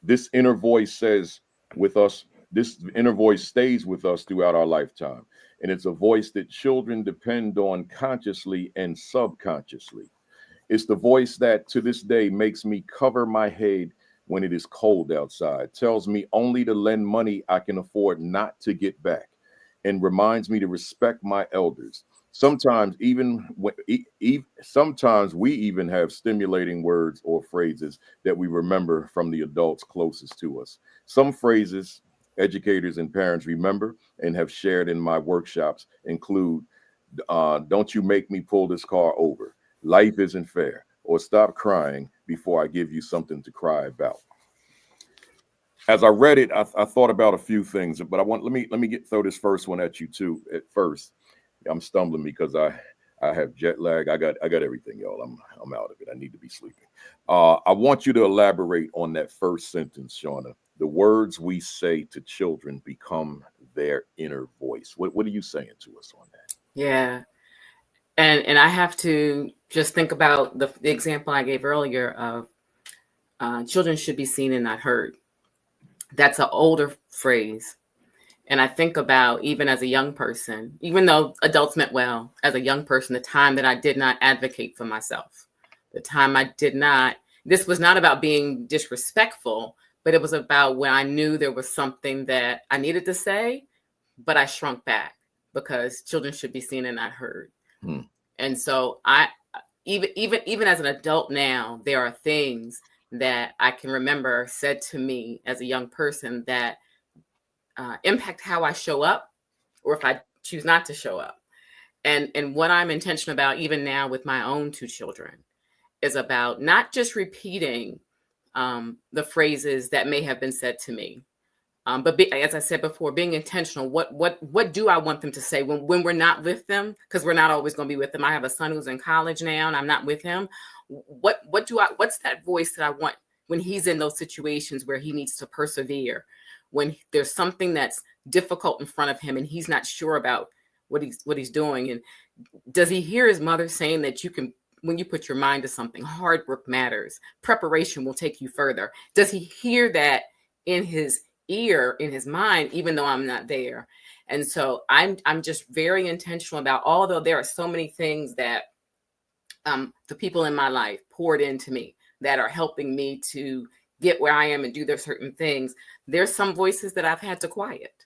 This inner voice says with us, this inner voice stays with us throughout our lifetime. And it's a voice that children depend on consciously and subconsciously. It's the voice that to this day makes me cover my head when it is cold outside, tells me only to lend money I can afford not to get back, and reminds me to respect my elders. Sometimes sometimes we even have stimulating words or phrases that we remember from the adults closest to us. Some phrases educators and parents remember and have shared in my workshops include, don't you make me pull this car over, life isn't fair, or stop crying before I give you something to cry about. As I read it, I thought about a few things, but let me throw this first one at you too. At first, I'm stumbling because I have jet lag. I got everything, y'all. I'm out of it. I need to be sleeping. I want you to elaborate on that first sentence, Shauna. The words we say to children become their inner voice. What are you saying to us on that? Yeah. And I have to just think about the example I gave earlier of children should be seen and not heard. That's an older phrase. And I think about, even as a young person, even though adults meant well, as a young person, the time that I did not advocate for myself, the time I did not, this was not about being disrespectful, but it was about when I knew there was something that I needed to say, but I shrunk back because children should be seen and not heard. And so I, even as an adult now, there are things that I can remember said to me as a young person that impact how I show up, or if I choose not to show up. And what I'm intentional about, even now with my own 2 children, is about not just repeating the phrases that may have been said to me, but as I said before, being intentional. What do I want them to say when we're not with them? Because we're not always going to be with them. I have a son who's in college now, and I'm not with him. What's that voice that I want when he's in those situations where he needs to persevere, when there's something that's difficult in front of him and he's not sure about what he's doing? And does he hear his mother saying that when you put your mind to something, hard work matters, preparation will take you further? Does he hear that in his ear, in his mind, even though I'm not there? And so I'm just very intentional about, although there are so many things that the people in my life poured into me that are helping me to get where I am and do their certain things, there's some voices that I've had to quiet.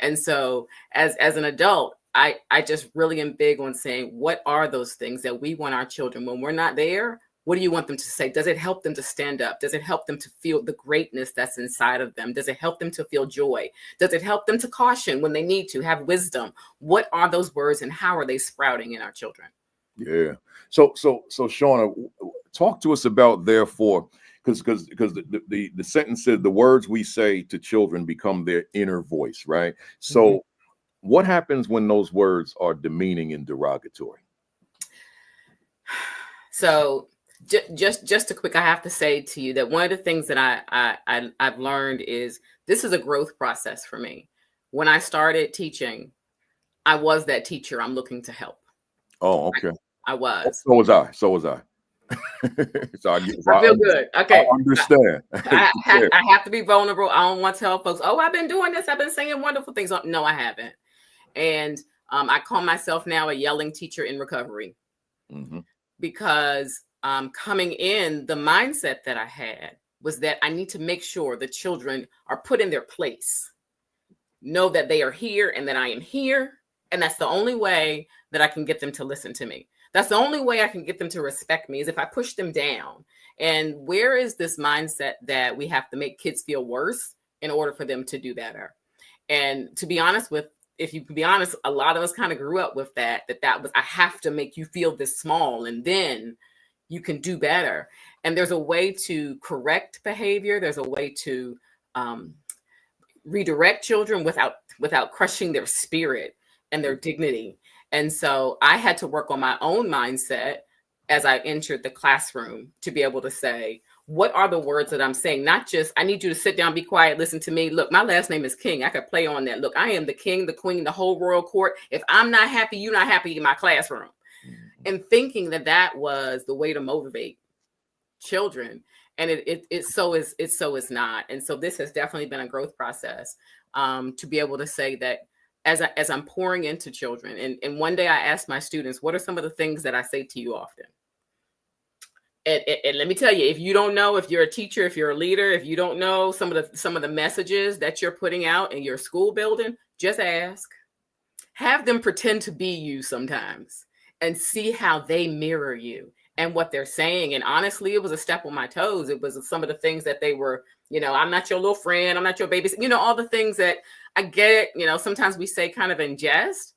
And so as an adult, I just really am big on saying, what are those things that we want our children when we're not there? What do you want them to say? Does it help them to stand up? Does it help them to feel the greatness that's inside of them? Does it help them to feel joy? Does it help them to caution when they need to have wisdom? What are those words and how are they sprouting in our children? Yeah. So Shauna, talk to us about therefore, because the sentence said the words we say to children become their inner voice, right? So what happens when those words are demeaning and derogatory? So just a quick, I have to say to you that one of the things that I've learned is this is a growth process for me. When I started teaching, I was that teacher I'm looking to help. Oh, okay. I was. So was I. So I feel good. Okay. I understand. I have to be vulnerable. I don't want to tell folks, oh, I've been doing this. I've been saying wonderful things. No, I haven't. And I call myself now a yelling teacher in recovery, because coming in, the mindset that I had was that I need to make sure the children are put in their place, know that they are here and that I am here. And that's the only way that I can get them to listen to me. That's the only way I can get them to respect me, is if I push them down. And where is this mindset that we have to make kids feel worse in order for them to do better? And to be honest if you can be honest, a lot of us kind of grew up with that was, I have to make you feel this small and then you can do better. And there's a way to correct behavior. There's a way to redirect children without crushing their spirit and their dignity. And so I had to work on my own mindset as I entered the classroom to be able to say, what are the words that I'm saying? Not just, I need you to sit down, be quiet, listen to me. Look, my last name is King. I could play on that. Look, I am the king, the queen, the whole royal court. If I'm not happy, you're not happy in my classroom. And thinking that was the way to motivate children. And it so is not. And so this has definitely been a growth process to be able to say that as I'm pouring into children. And one day I asked my students, what are some of the things that I say to you often? And let me tell you, if you don't know, if you're a teacher, if you're a leader, if you don't know some of the messages that you're putting out in your school building, just ask. Have them pretend to be you sometimes and see how they mirror you and what they're saying. And honestly, it was a step on my toes. It was some of the things that they were, I'm not your little friend. I'm not your baby. All the things that I get it. Sometimes we say kind of in jest,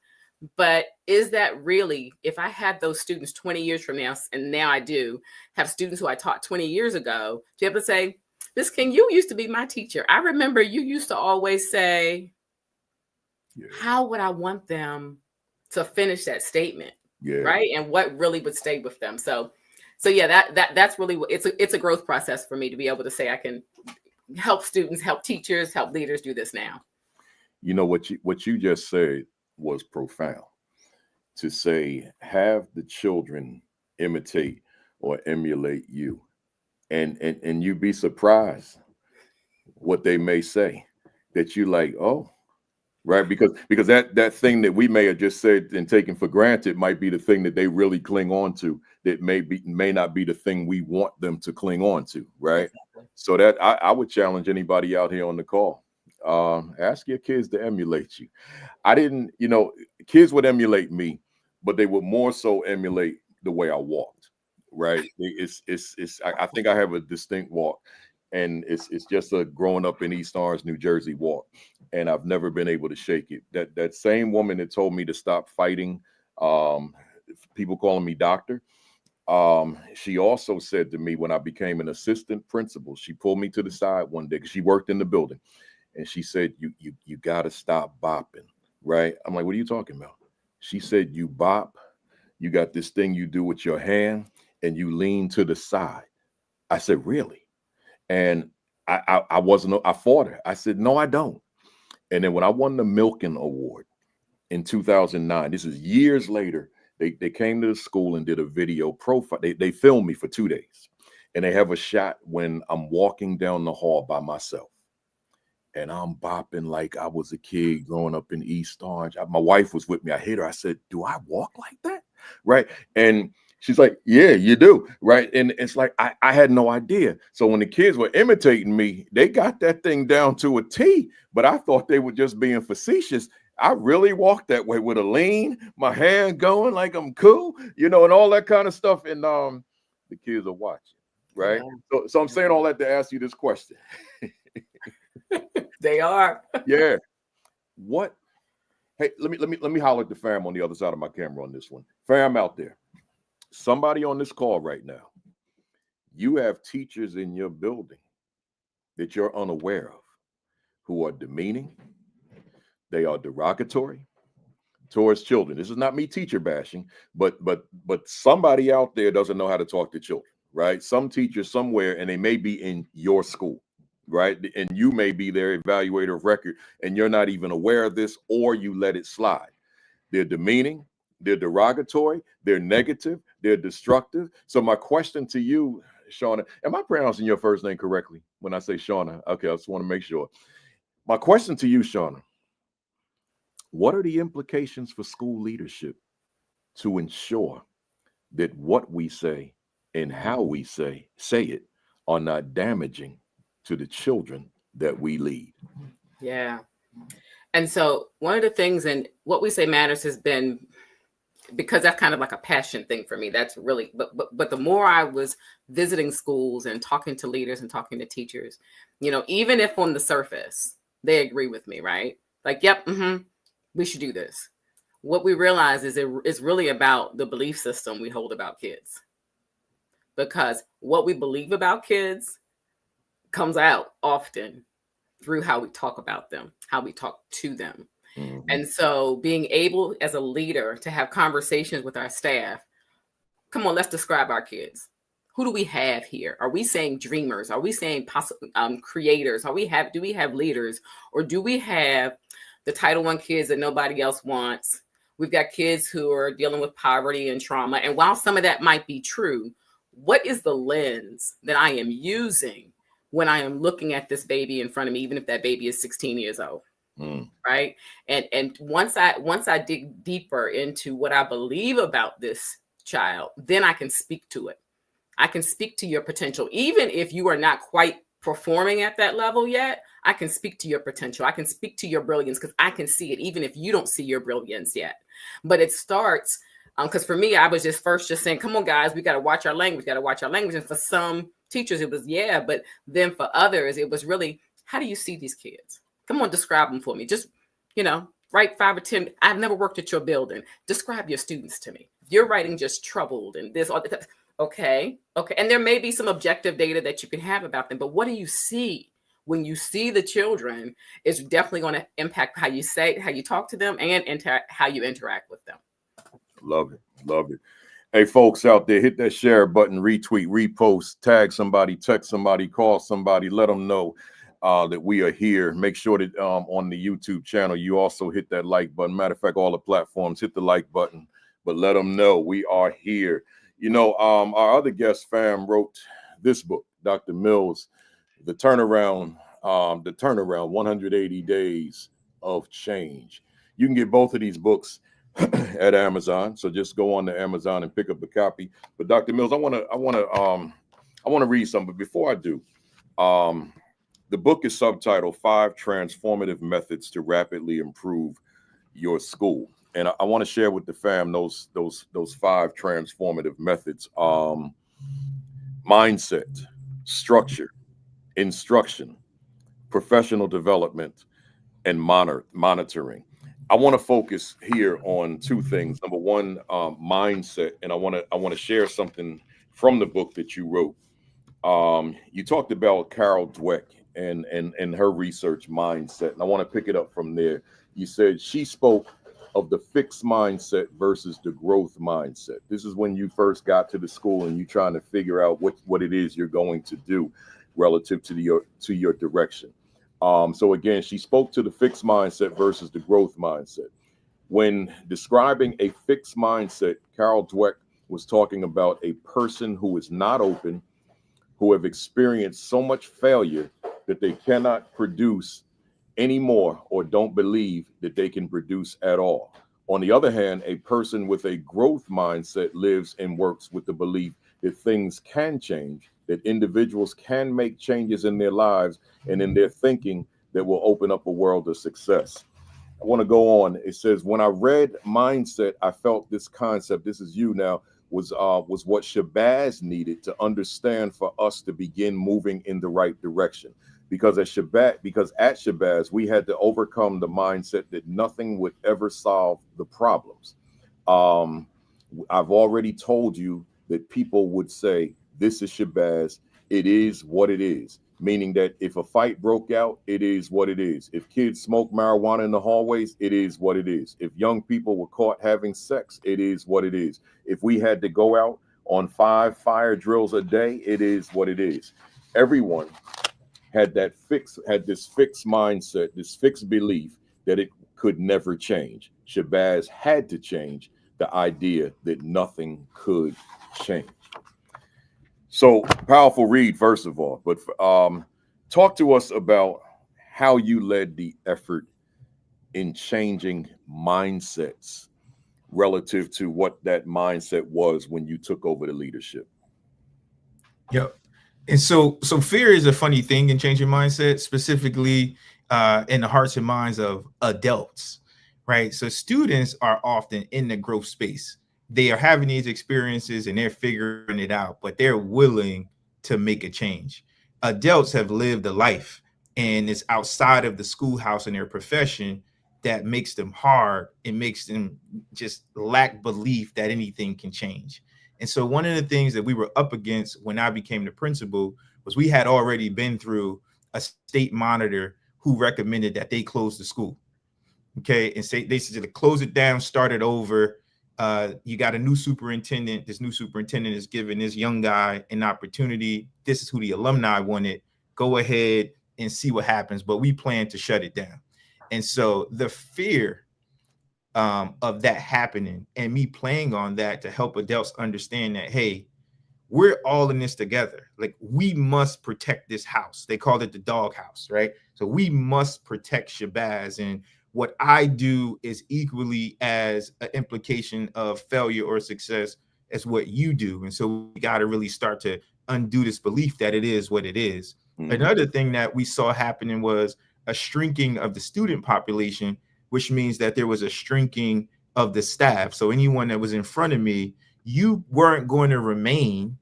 but is that really, if I had those students 20 years from now, and now I do have students who I taught 20 years ago, to be able to say, Miss King, you used to be my teacher. I remember you used to always say, how would I want them to finish that statement? Right. And what really would stay with them. So yeah, that's really it's a growth process for me to be able to say I can help students, help teachers, help leaders do this now. What you just said was profound. To say, have the children imitate or emulate you, and you'd be surprised what they may say that you like, oh, right, because that thing that we may have just said and taken for granted might be the thing that they really cling on to, that may not be the thing we want them to cling on to, right? Exactly. So that I would challenge anybody out here on the call, ask your kids to emulate you. I didn't, kids would emulate me, but they would more so emulate the way I walked, right? I think I have a distinct walk, and it's just a growing up in East Orange, New Jersey walk. And I've never been able to shake it. That same woman that told me to stop fighting People calling me doctor. She also said to me when I became an assistant principal, she pulled me to the side one day because she worked in the building, and she said, you got to stop bopping, right? I'm like, what are you talking about? She said, you bop, you got this thing you do with your hand, and you lean to the side. I said, really? And I fought her. I said, no, I don't. And then when I won the Milken Award in 2009, this is years later, they came to the school and did a video profile. They filmed me for 2 days, and they have a shot when I'm walking down the hall by myself, and I'm bopping like I was a kid growing up in East Orange. My wife was with me. I hit her. I said, do I walk like that? Right. And she's like, yeah, you do. Right. And it's like, I had no idea. So when the kids were imitating me, they got that thing down to a T, but I thought they were just being facetious. I really walked that way with a lean, my hand going like I'm cool, and all that kind of stuff. And the kids are watching. Right. Yeah. So I'm saying all that to ask you this question. They are. Yeah. What? Hey, let me holler at the fam on the other side of my camera on this one. Fam out there. Somebody on this call right now. You have teachers in your building that you're unaware of who are demeaning. They are derogatory towards children. This is not me teacher bashing, but somebody out there doesn't know how to talk to children, right? Some teacher somewhere, and they may be in your school, right? And you may be their evaluator of record, and you're not even aware of this, or you let it slide. They're demeaning, they're derogatory, they're negative, they're destructive. So my question to you, Shauna, am I pronouncing your first name correctly when I say Shauna? Okay, I just want to make sure. My question to you, Shauna, what are the implications for school leadership to ensure that what we say and how we say it are not damaging to the children that we lead? Yeah. And so one of the things, and what we say matters, has been, because that's kind of like a passion thing for me. That's really, but the more I was visiting schools and talking to leaders and talking to teachers, even if on the surface they agree with me, right? Like, yep, we should do this. What we realize is it's really about the belief system we hold about kids. Because what we believe about kids comes out often through how we talk about them, how we talk to them. Mm-hmm. And so being able as a leader to have conversations with our staff, come on, let's describe our kids. Who do we have here? Are we saying dreamers? Are we saying creators? Do we have leaders? Or do we have the Title I kids that nobody else wants? We've got kids who are dealing with poverty and trauma. And while some of that might be true, what is the lens that I am using when I am looking at this baby in front of me, even if that baby is 16 years old? Right. And once I dig deeper into what I believe about this child, then I can speak to it. I can speak to your potential. Even if you are not quite performing at that level yet, I can speak to your potential. I can speak to your brilliance because I can see it, even if you don't see your brilliance yet. But it starts, because for me, I was just saying, come on, guys, we got to watch our language, And for some teachers, it was, yeah. But then for others, it was really, how do you see these kids? Come on, describe them for me. Just, write 5 or 10. I've never worked at your building. Describe your students to me. You're writing just troubled and this, all that. Okay. And there may be some objective data that you can have about them, but what do you see? When you see the children, it's definitely going to impact how you talk to them and how you interact with them. Love it. Hey, folks out there, hit that share button, retweet, repost, tag somebody, text somebody, call somebody, let them know that we are here. Make sure that on the YouTube channel, you also hit that like button. Matter of fact, all the platforms, hit the like button, but let them know we are here. Our other guest fam wrote this book, Dr. Mills, The Turnaround, 180 Days of Change. You can get both of these books at Amazon. So just go on to Amazon and pick up a copy. But Dr. Mills, I want to read something. But before I do, the book is subtitled 5 Transformative Methods to Rapidly Improve Your School. And I want to share with the fam those 5 transformative methods. Mindset, structure, instruction, professional development, and monitoring. I want to focus here on two things. Number one, mindset, and I want to share something from the book that you wrote. You talked about Carol Dweck and her research mindset, and I want to pick it up from there. You said she spoke of the fixed mindset versus the growth mindset. This is when you first got to the school and you're trying to figure out what it is you're going to do relative to your direction. So again, she spoke to the fixed mindset versus the growth mindset. When describing a fixed mindset, Carol Dweck was talking about a person who is not open, who have experienced so much failure that they cannot produce anymore or don't believe that they can produce at all. On the other hand, a person with a growth mindset lives and works with the belief that things can change, that individuals can make changes in their lives and in their thinking that will open up a world of success. I want to go on. It says, when I read mindset, I felt this concept, this is you now, was what Shabazz needed to understand for us to begin moving in the right direction. Because at Shabazz, we had to overcome the mindset that nothing would ever solve the problems. I've already told you that people would say, this is Shabazz, it is what it is. Meaning that if a fight broke out, it is what it is. If kids smoke marijuana in the hallways, it is what it is. If young people were caught having sex, it is what it is. If we had to go out on 5 fire drills a day, it is what it is. Everyone had this fixed mindset, this fixed belief that it could never change. Shabazz had to change the idea that nothing could change. So powerful read, first of all, but talk to us about how you led the effort in changing mindsets relative to what that mindset was when you took over the leadership. Yep. And so fear is a funny thing in changing mindset, specifically in the hearts and minds of adults, right? So students are often in the growth space. They are having these experiences and they're figuring it out, but they're willing to make a change. Adults have lived a life and it's outside of the schoolhouse and their profession that makes them hard. It makes them just lack belief that anything can change. And so one of the things that we were up against when I became the principal was we had already been through a state monitor who recommended that they close the school. Okay. And say they said to close it down, start it over. You got a new superintendent. This new superintendent is giving this young guy an opportunity. This is who the alumni wanted. Go ahead and see what happens. But we plan to shut it down. And so the fear of that happening and me playing on that to help adults understand that, hey, we're all in this together. Like, we must protect this house. They called it the dog house, right? So we must protect Shabazz. And what I do is equally as an implication of failure or success as what you do. And so we got to really start to undo this belief that it is what it is. Mm-hmm. Another thing that we saw happening was a shrinking of the student population, which means that there was a shrinking of the staff. So anyone that was in front of me, you weren't going to remain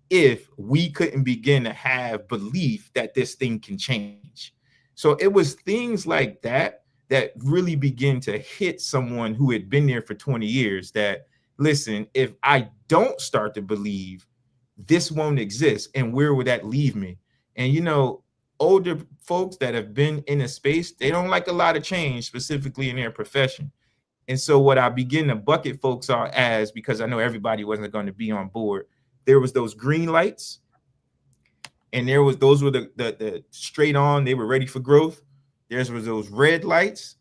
if we couldn't begin to have belief that this thing can change. So it was things like that that really begin to hit someone who had been there for 20 years that, listen, if I don't start to believe, this won't exist. And where would that leave me? And, you know, older folks that have been in a space, they don't like a lot of change, specifically in their profession. And so what I begin to bucket folks are as, because I know everybody wasn't going to be on board, there was those green lights, and those were the straight on, they were ready for growth. There was those red lights,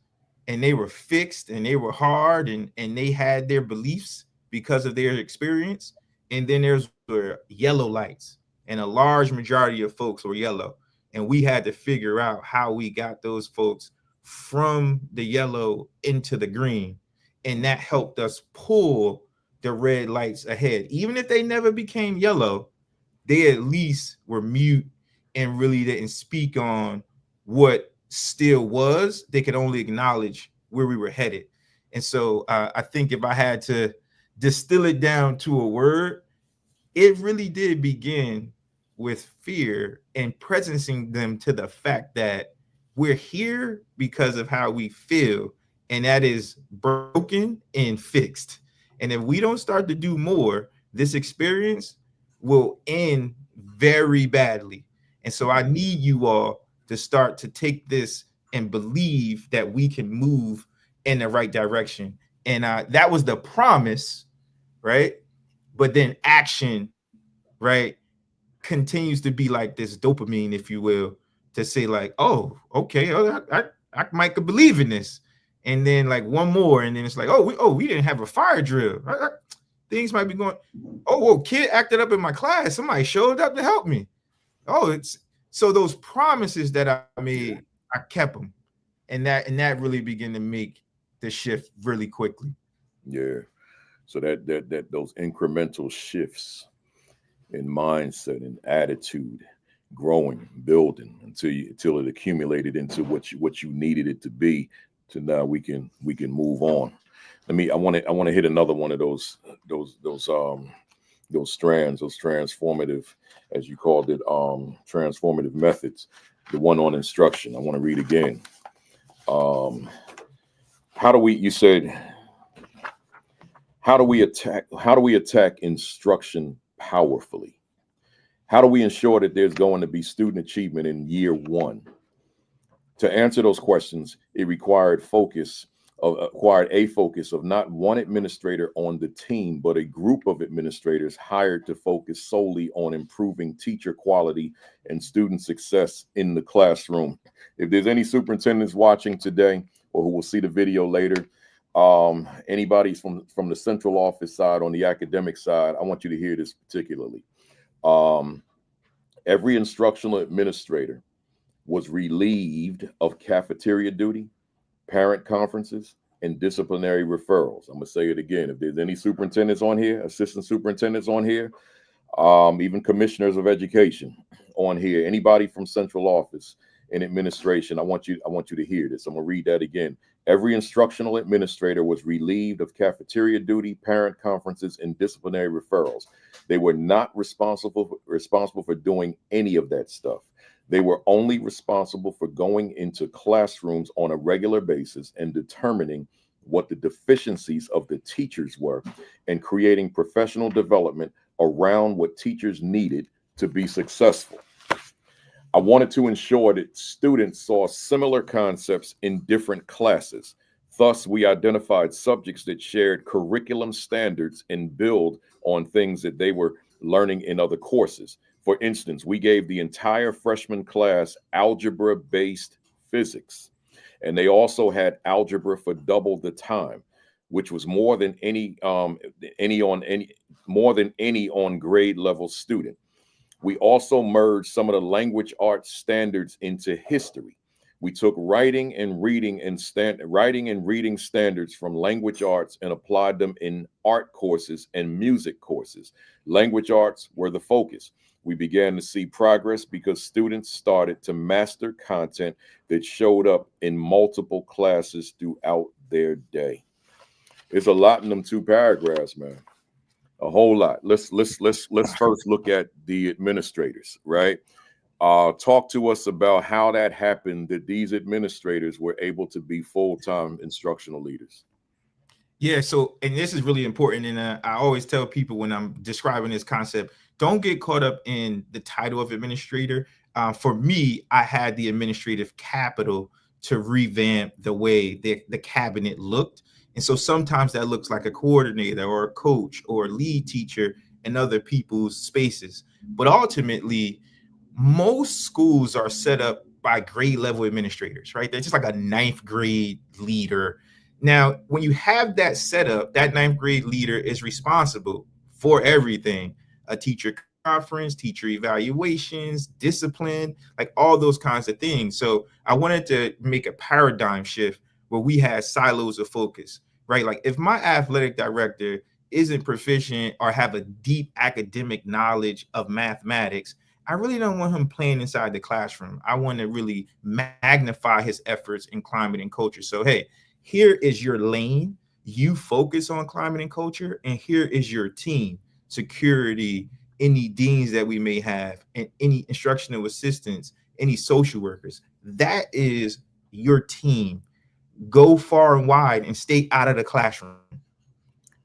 and they were fixed and they were hard, and they had their beliefs because of their experience. And then there's were yellow lights, and a large majority of folks were yellow. And we had to figure out how we got those folks from the yellow into the green. And that helped us pull the red lights ahead. Even if they never became yellow, they at least were mute and really didn't speak on what still was. They could only acknowledge where we were headed. And so I think if I had to distill it down to a word, it really did begin with fear and presencing them to the fact that we're here because of how we feel, and that is broken and fixed. And if we don't start to do more, this experience will end very badly. And so I need you all to start to take this and believe that we can move in the right direction. And that was the promise, right? But then action, right, continues to be like this dopamine, if you will, to say like, oh, okay, I might could believe in this. And then like one more, and then it's like, we didn't have a fire drill. Things might be going. Oh, whoa, kid acted up in my class. Somebody showed up to help me. Oh, it's so those promises that I made, I kept them, and that really began to make the shift really quickly. Yeah. So that those incremental shifts in mindset and attitude, growing, building until it accumulated into what you needed it to be. To now we can move on. I want to hit another one of those strands, those transformative, as you called it, transformative methods. The one on instruction. I want to read again. How do we attack instruction powerfully? How do we ensure that there's going to be student achievement in year one? To answer those questions, it required a focus of not one administrator on the team, but a group of administrators hired to focus solely on improving teacher quality and student success in the classroom. If there's any superintendents watching today or who will see the video later, anybody from the central office side, on the academic side, I want you to hear this particularly. Every instructional administrator was relieved of cafeteria duty, parent conferences, and disciplinary referrals. I'm going to say it again. If there's any superintendents on here, assistant superintendents on here, even commissioners of education on here, anybody from central office in administration, I want you to hear this. I'm going to read that again. Every instructional administrator was relieved of cafeteria duty, parent conferences, and disciplinary referrals. They were not responsible for doing any of that stuff. They were only responsible for going into classrooms on a regular basis and determining what the deficiencies of the teachers were and creating professional development around what teachers needed to be successful. I wanted to ensure that students saw similar concepts in different classes. Thus, we identified subjects that shared curriculum standards and build on things that they were learning in other courses. For instance, we gave the entire freshman class algebra-based physics, and they also had algebra for double the time, which was more than any on grade level student. We also merged some of the language arts standards into history. We took writing and reading standards from language arts and applied them in art courses and music courses. Language arts were the focus. We began to see progress because students started to master content that showed up in multiple classes throughout their day. There's a lot in them 2 paragraphs, man. A whole lot. Let's first look at the administrators, right? Talk to us about how that happened, that these administrators were able to be full-time instructional leaders. Yeah, so, and this is really important. And I always tell people when I'm describing this concept, don't get caught up in the title of administrator. For me, I had the administrative capital to revamp the way the cabinet looked. And so sometimes that looks like a coordinator or a coach or a lead teacher in other people's spaces. But ultimately, most schools are set up by grade level administrators, right? They're just like a 9th grade leader. Now, when you have that setup, that 9th grade leader is responsible for everything: a teacher conference, teacher evaluations, discipline, like all those kinds of things. So I wanted to make a paradigm shift where we had silos of focus, right? Like if my athletic director isn't proficient or have a deep academic knowledge of mathematics, I really don't want him playing inside the classroom. I want to really magnify his efforts in climate and culture. So, hey, here is your lane. You focus on climate and culture, and here is your team: security, any deans that we may have, and any instructional assistants, any social workers. That is your team. go far and wide and stay out of the classroom,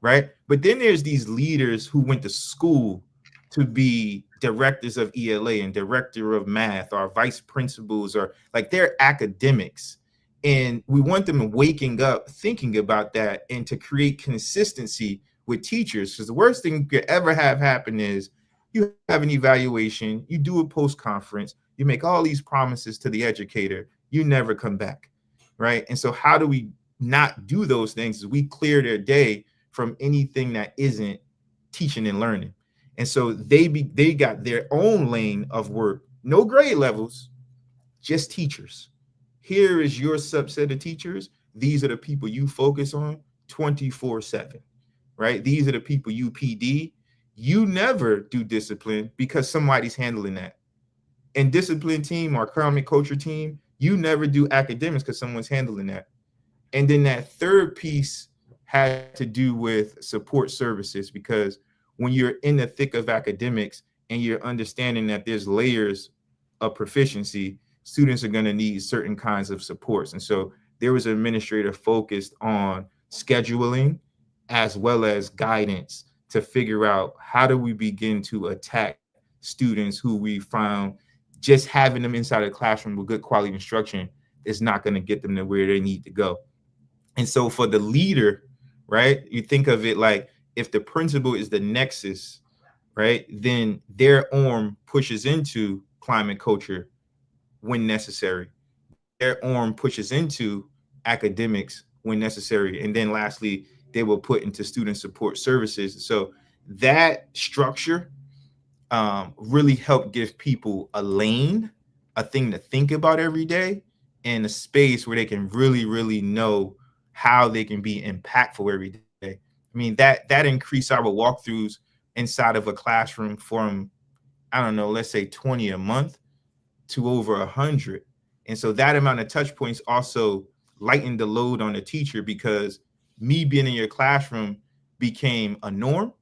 right? But then there's these leaders who went to school to be directors of ELA and director of math or vice principals, or like they're academics. And we want them waking up, thinking about that, and to create consistency with teachers. Because the worst thing you could ever have happen is you have an evaluation, you do a post-conference, you make all these promises to the educator, you never come back, right? And so how do we not do those things? Is we clear their day from anything that isn't teaching and learning. And so they got their own lane of work, no grade levels, just teachers. Here is your subset of teachers. These are the people you focus on 24/7, right? These are the people you PD. You never do discipline because somebody's handling that. And discipline team or economic culture team, you never do academics because someone's handling that. And then that third piece had to do with support services, because when you're in the thick of academics and you're understanding that there's layers of proficiency, students are going to need certain kinds of supports. And so there was an administrator focused on scheduling as well as guidance to figure out how do we begin to attack students who we found just having them inside of the classroom with good quality instruction is not going to get them to where they need to go. And so for the leader, right, you think of it like if the principal is the nexus, right, then their arm pushes into climate culture when necessary. Their arm pushes into academics when necessary. And then lastly, they will put into student support services. So that structure really helped give people a lane, a thing to think about every day, and a space where they can really, really know how they can be impactful every day. I mean, that increased our walkthroughs inside of a classroom from, I don't know, let's say 20 a month to over 100. And so that amount of touch points also lightened the load on the teacher, because me being in your classroom became a norm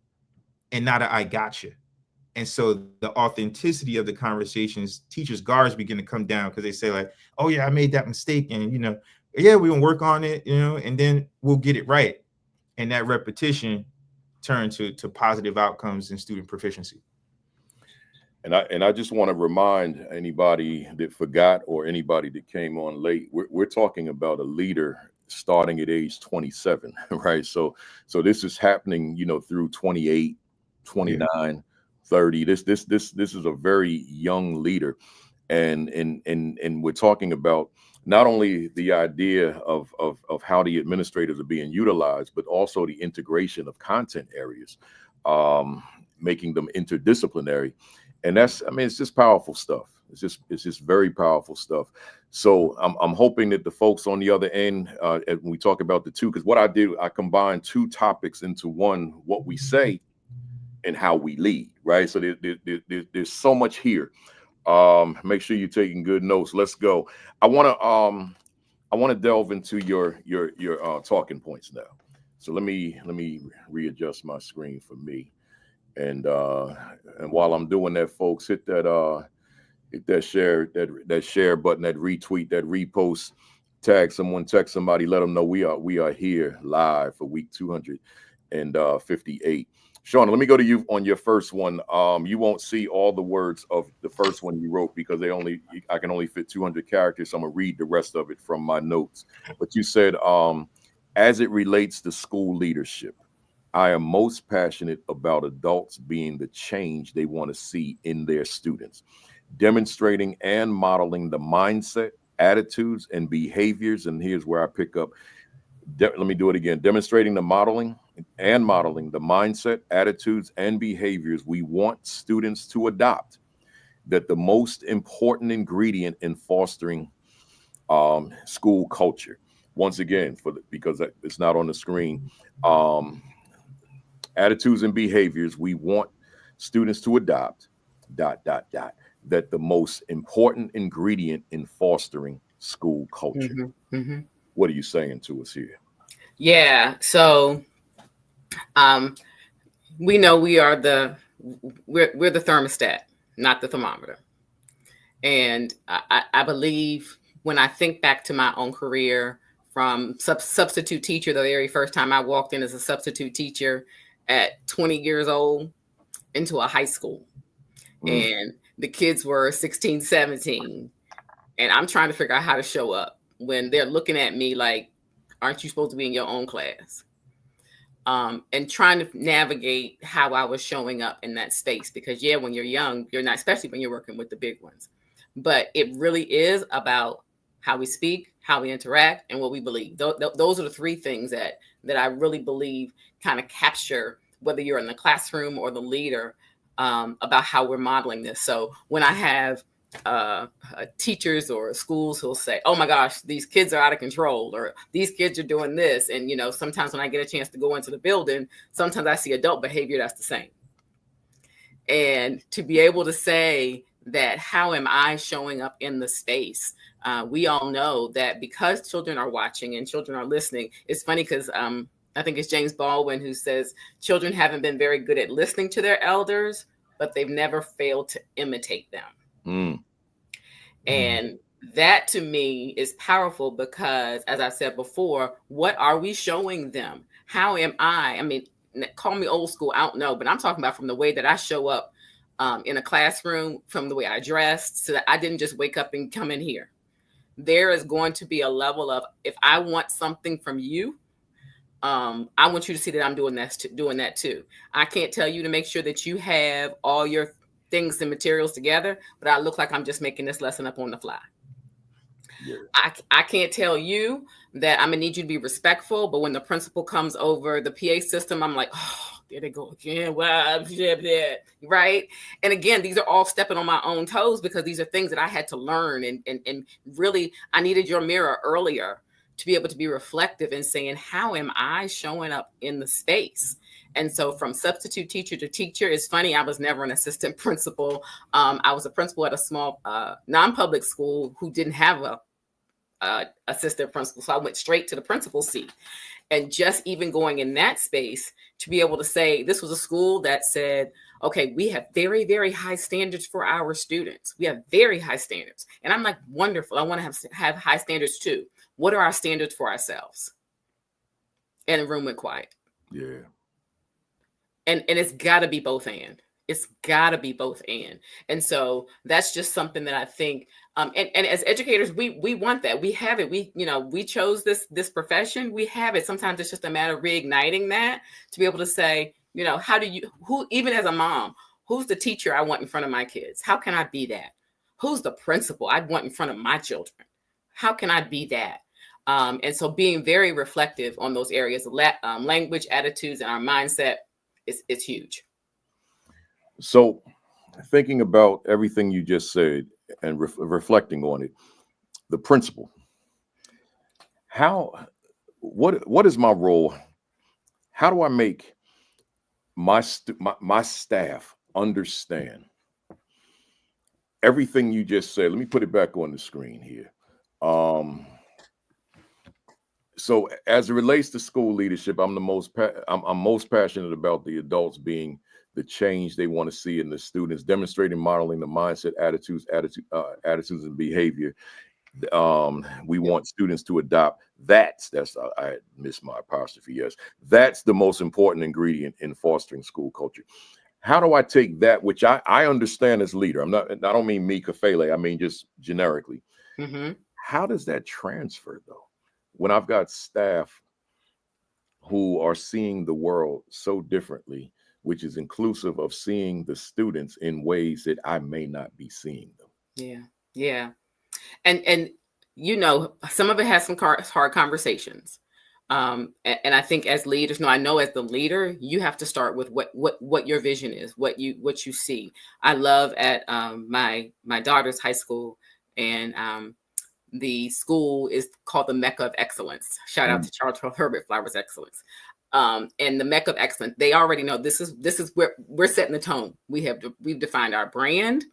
and not a I gotcha. And so the authenticity of the conversations, teachers' guards begin to come down because they say like, oh yeah, I made that mistake. And, yeah, we're gonna work on it, and then we'll get it right. And that repetition turned to positive outcomes in student proficiency. And I just want to remind anybody that forgot or anybody that came on late, we're talking about a leader starting at age 27, right? So this is happening, through 28, 29, yeah. 30. This is a very young leader. And we're talking about not only the idea of how the administrators are being utilized, but also the integration of content areas, making them interdisciplinary. And it's just powerful stuff. It's just very powerful stuff. So I'm hoping that the folks on the other end, when we talk about the two, because what I do, I combine two topics into one: what we say and how we lead, right? So there's so much here. Make sure you're taking good notes. Let's go. I want to delve into your talking points now. So let me readjust my screen for me. And while I'm doing that, folks, hit that share button, that retweet, that repost, tag someone, text somebody, let them know we are here live for week 258. Shauna, let me go to you on your first one. You won't see all the words of the first one you wrote because I can only fit 200 characters. So I'm gonna read the rest of it from my notes. But you said, as it relates to school leadership, I am most passionate about adults being the change they want to see in their students, demonstrating and modeling the mindset, attitudes, and behaviors. And here's where I pick up. Let me do it again. Demonstrating the modeling the mindset, attitudes, and behaviors we want students to adopt. That the most important ingredient in fostering school culture. Once again, because it's not on the screen. Attitudes and behaviors we want students to adopt, ... that the most important ingredient in fostering school culture. Mm-hmm, mm-hmm. What are you saying to us here? Yeah, so we know we're the thermostat, not the thermometer. And I believe when I think back to my own career from substitute teacher the very first time I walked in as a substitute teacher at 20 years old into a high school. And the kids were 16, 17. And I'm trying to figure out how to show up when they're looking at me like, aren't you supposed to be in your own class? And trying to navigate how I was showing up in that space. Because when you're young, you're not, especially when you're working with the big ones. But it really is about how we speak, how we interact, and what we believe. Those are the three things that I really believe kind of capture, whether you're in the classroom or the leader, about how we're modeling this. So when I have teachers or schools who'll say, oh my gosh, these kids are out of control, or these kids are doing this. And, sometimes when I get a chance to go into the building, sometimes I see adult behavior that's the same. And to be able to say that, how am I showing up in the space? We all know that because children are watching and children are listening. It's funny because I think it's James Baldwin who says children haven't been very good at listening to their elders, but they've never failed to imitate them. And that to me is powerful because, as I said before, what are we showing them? How am I? I mean, call me old school, I don't know, but I'm talking about from the way that I show up in a classroom, from the way I dressed, so that I didn't just wake up and come in here. There is going to be a level of, if I want something from you, I want you to see that I'm doing that too. I can't tell you to make sure that you have all your things and materials together, but I look like I'm just making this lesson up on the fly. Yeah. I can't tell you that I'm gonna need you to be respectful, but when the principal comes over the PA system, I'm like, oh, there they go again. Wow, right? And again, these are all stepping on my own toes because these are things that I had to learn, and really, I needed your mirror earlier to be able to be reflective and saying, how am I showing up in the space? And so from substitute teacher to teacher, it's funny, I was never an assistant principal. I was a principal at a small non-public school who didn't have a assistant principal. So I went straight to the principal seat. And just even going in that space to be able to say, this was a school that said, okay, we have very, very high standards for our students. We have very high standards. And I'm like, wonderful. I want to have high standards too. What are our standards for ourselves? And the room went quiet. Yeah. And it's got to be both and. It's got to be both and. And so that's just something that I think, and as educators, we want that. We have it. We chose this profession. We have it. Sometimes it's just a matter of reigniting that to be able to say, how do you, even as a mom, who's the teacher I want in front of my kids? How can I be that? Who's the principal I want in front of my children? How can I be that? And so being very reflective on those areas, language, attitudes, and our mindset, it's huge. So thinking about everything you just said and reflecting on it, the principal, what is my role? How do I make my staff understand everything you just said? Let me put it back on the screen here. So as it relates to school leadership, I'm most passionate about the adults being the change they want to see in the students, demonstrating, modeling the mindset, attitudes, and behavior. We want students to adopt. I missed my apostrophe. Yes, that's the most important ingredient in fostering school culture. How do I take that, which I understand as leader? I don't mean me, Kafele. I mean just generically. Mm-hmm. How does that transfer though? When I've got staff who are seeing the world so differently, which is inclusive of seeing the students in ways that I may not be seeing them. Yeah. And some of it has some hard conversations. And I think as leaders, I know as the leader, you have to start with what your vision is, what you see. I love at my daughter's high school, and the school is called the Mecca of Excellence. Shout out to Charles Herbert Flowers Excellence. And the Mecca of Excellence, they already know this is where we're setting the tone. We've defined our brand.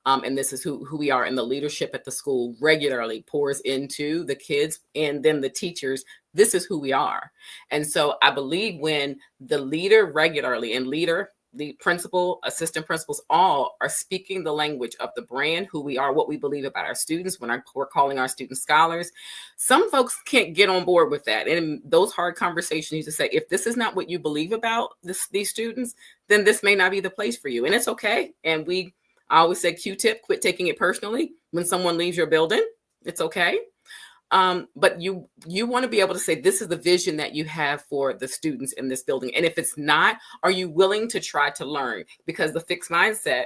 And this is who we are. And the leadership at the school regularly pours into the kids and then the teachers. This is who we are. And so I believe when the leader regularly, and leader the principal, assistant principals, all are speaking the language of the brand, who we are, what we believe about our students, when we're calling our students scholars. Some folks can't get on board with that. And in those hard conversations, you just say, if this is not what you believe about these students, then this may not be the place for you. And it's okay. And I always say, Q-tip, quit taking it personally when someone leaves your building. It's okay. But you want to be able to say, this is the vision that you have for the students in this building. And if it's not, are you willing to try to learn? Because the fixed mindset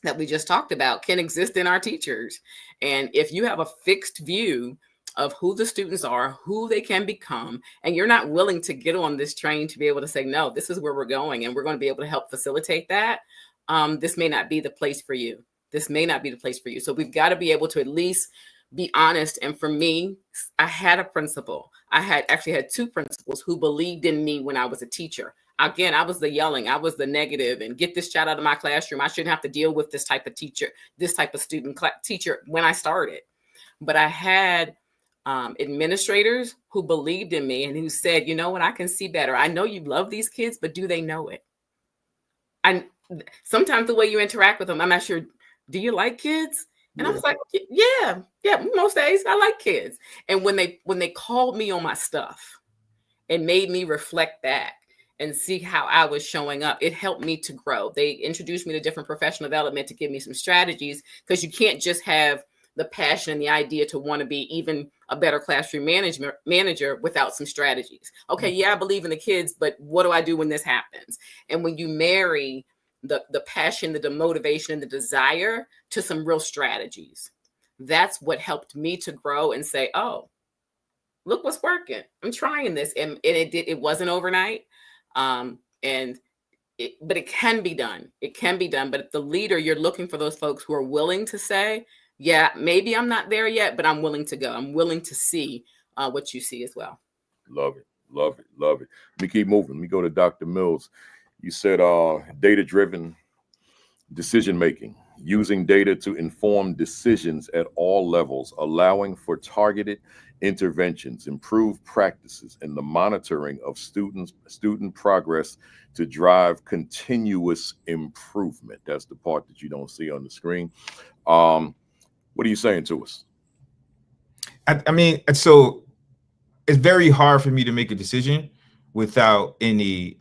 that we just talked about can exist in our teachers. And if you have a fixed view of who the students are, who they can become, and you're not willing to get on this train to be able to say, no, this is where we're going, and we're going to be able to help facilitate that, this may not be the place for you. This may not be the place for you. So we've got to be able to at least be honest. And for me, I had a principal. I actually had two principals who believed in me when I was a teacher. Again, I was the yelling, I was the negative, and get this child out of my classroom. I shouldn't have to deal with this type of teacher, this type of student teacher when I started. But I had administrators who believed in me and who said, you know what, I can see better. I know you love these kids, but do they know it? And sometimes the way you interact with them, I'm not sure, do you like kids? And I was like, yeah, most days I like kids. And when they called me on my stuff and made me reflect back and see how I was showing up, it helped me to grow. They introduced me to different professional development to give me some strategies, because you can't just have the passion and the idea to want to be even a better classroom manager without some strategies. Okay, yeah, I believe in the kids, but what do I do when this happens? And when you marry the passion, the motivation, and the desire to some real strategies, that's what helped me to grow and say, oh, look what's working. I'm trying this. And it wasn't overnight. But it can be done. It can be done. But if the leader, you're looking for those folks who are willing to say, yeah, maybe I'm not there yet, but I'm willing to go. I'm willing to see what you see as well. Love it. Love it. Love it. Let me keep moving. Let me go to Dr. Mills. You said data-driven decision-making, using data to inform decisions at all levels, allowing for targeted interventions, improved practices, and the monitoring of student progress to drive continuous improvement. That's the part that you don't see on the screen. What are you saying to us? I mean, so it's very hard for me to make a decision without any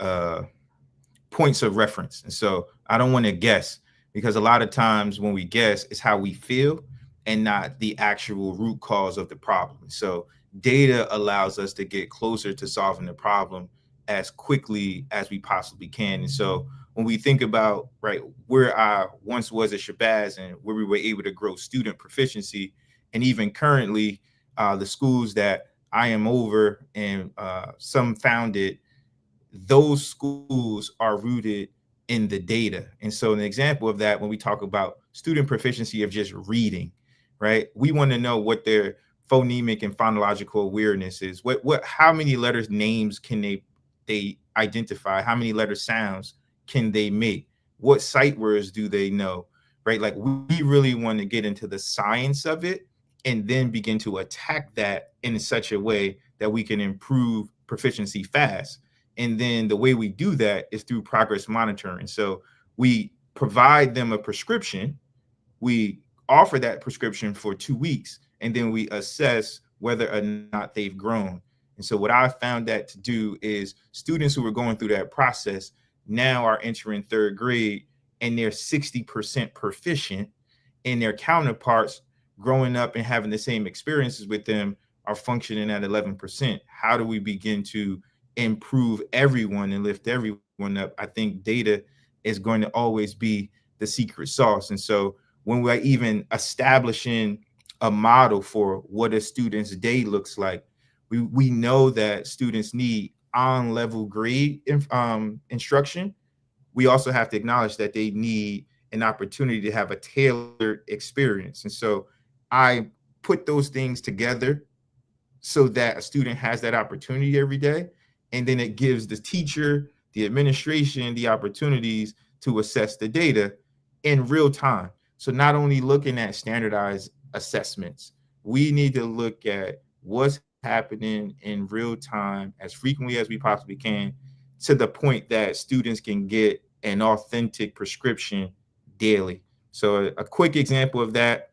points of reference. And so I don't want to guess, because a lot of times when we guess, it's how we feel and not the actual root cause of the problem. So data allows us to get closer to solving the problem as quickly as we possibly can. And so when we think about, right, where I once was at Shabazz and where we were able to grow student proficiency, and even currently the schools that I am over and some founded, those schools are rooted in the data. And so an example of that, when we talk about student proficiency of just reading, right? We want to know what their phonemic and phonological awareness is. How many letters, names can they identify? How many letter sounds can they make? What sight words do they know, right? Like, we really want to get into the science of it and then begin to attack that in such a way that we can improve proficiency fast. And then the way we do that is through progress monitoring. So we provide them a prescription, we offer that prescription for 2 weeks, and then we assess whether or not they've grown. And so what I found that to do is students who are going through that process now are entering 3rd grade and they're 60% proficient, and their counterparts growing up and having the same experiences with them are functioning at 11%. How do we begin to improve everyone and lift everyone up? I think data is going to always be the secret sauce. And so when we're even establishing a model for what a student's day looks like, we know that students need on-level grade instruction. We also have to acknowledge that they need an opportunity to have a tailored experience. And so I put those things together so that a student has that opportunity every day. And then it gives the teacher, the administration, the opportunities to assess the data in real time. So not only looking at standardized assessments, we need to look at what's happening in real time as frequently as we possibly can, to the point that students can get an authentic prescription daily. So a quick example of that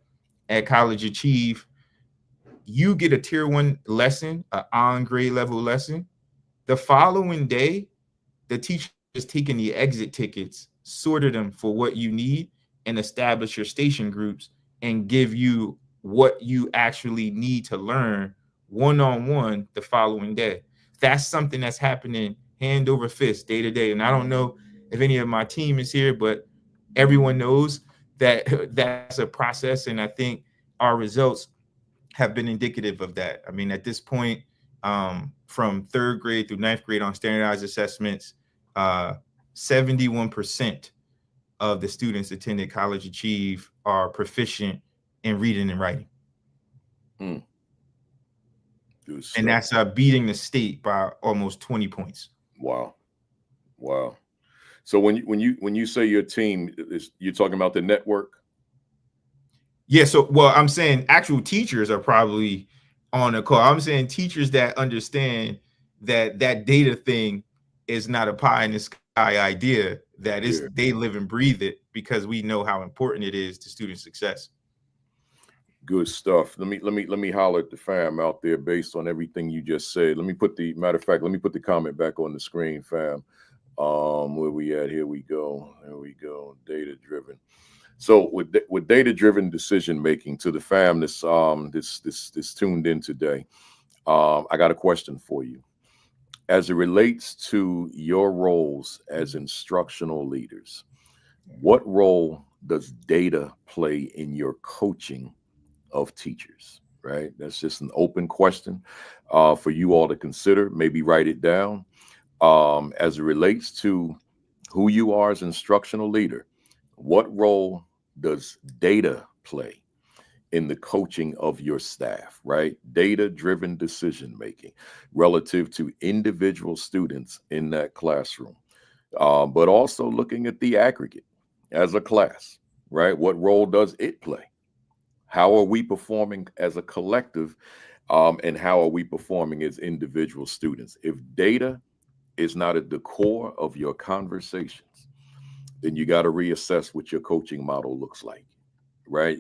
at College Achieve, you get a tier 1 lesson, an on grade level lesson. The following day, the teacher is taking the exit tickets, sorted them for what you need, and establish your station groups and give you what you actually need to learn one-on-one the following day. That's something that's happening hand over fist, day to day. And I don't know if any of my team is here, but everyone knows that that's a process. And I think our results have been indicative of that. I mean, at this point, from 3rd grade through 9th grade on standardized assessments, 71% of the students attending College Achieve are proficient in reading and writing. And that's beating the state by almost 20 points. Wow. So when you say your team, you're talking about the network? Yeah. So, well, I'm saying actual teachers are probably on a call. I'm saying teachers that understand that data thing is not a pie in the sky idea, that is, they live and breathe it, because we know how important it is to student success. Good stuff. Let me holler at the fam out there based on everything you just said. Let me put the comment back on the screen, fam. Where we at? Here we go. Data driven. So with data driven decision making, to the fam this tuned in today, I got a question for you. As it relates to your roles as instructional leaders, what role does data play in your coaching of teachers? Right? That's just an open question for you all to consider. Maybe write it down. As it relates to who you are as instructional leader, what role does data play in the coaching of your staff, right? Data-driven decision-making relative to individual students in that classroom, but also looking at the aggregate as a class, right? What role does it play? How are we performing as a collective, and how are we performing as individual students? If data is not at the core of your conversations, then you got to reassess what your coaching model looks like, right?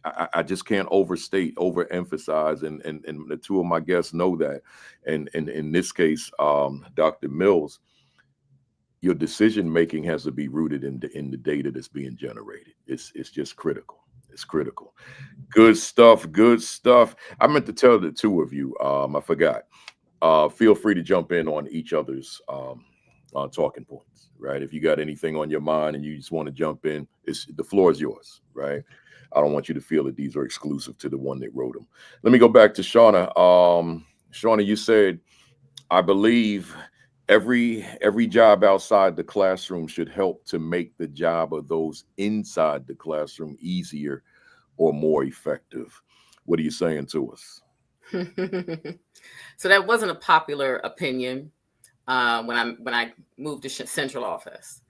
I just can't overemphasize, and the two of my guests know that. And in this case, Dr. Mills, your decision making has to be rooted in the data that's being generated. It's just critical. It's critical. Good stuff. I meant to tell the two of you, I forgot. Feel free to jump in on each other's talking points, right? If you got anything on your mind and you just want to jump in, the floor is yours, right? I don't want you to feel that these are exclusive to the one that wrote them. Let me go back to Shauna. Shauna, you said, I believe every job outside the classroom should help to make the job of those inside the classroom easier or more effective. What are you saying to us? So that wasn't a popular opinion when I moved to central office,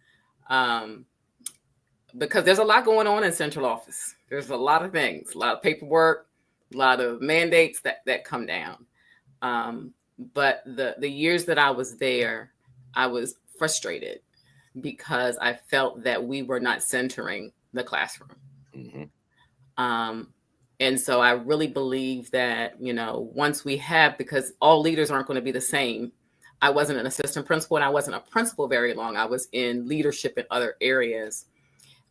because there's a lot going on in central office. There's a lot of things, a lot of paperwork, a lot of mandates that come down. But the years that I was there, I was frustrated because I felt that we were not centering the classroom. Mm-hmm. And so I really believe that, once we have, because all leaders aren't going to be the same. I wasn't an assistant principal and I wasn't a principal very long. I was in leadership in other areas.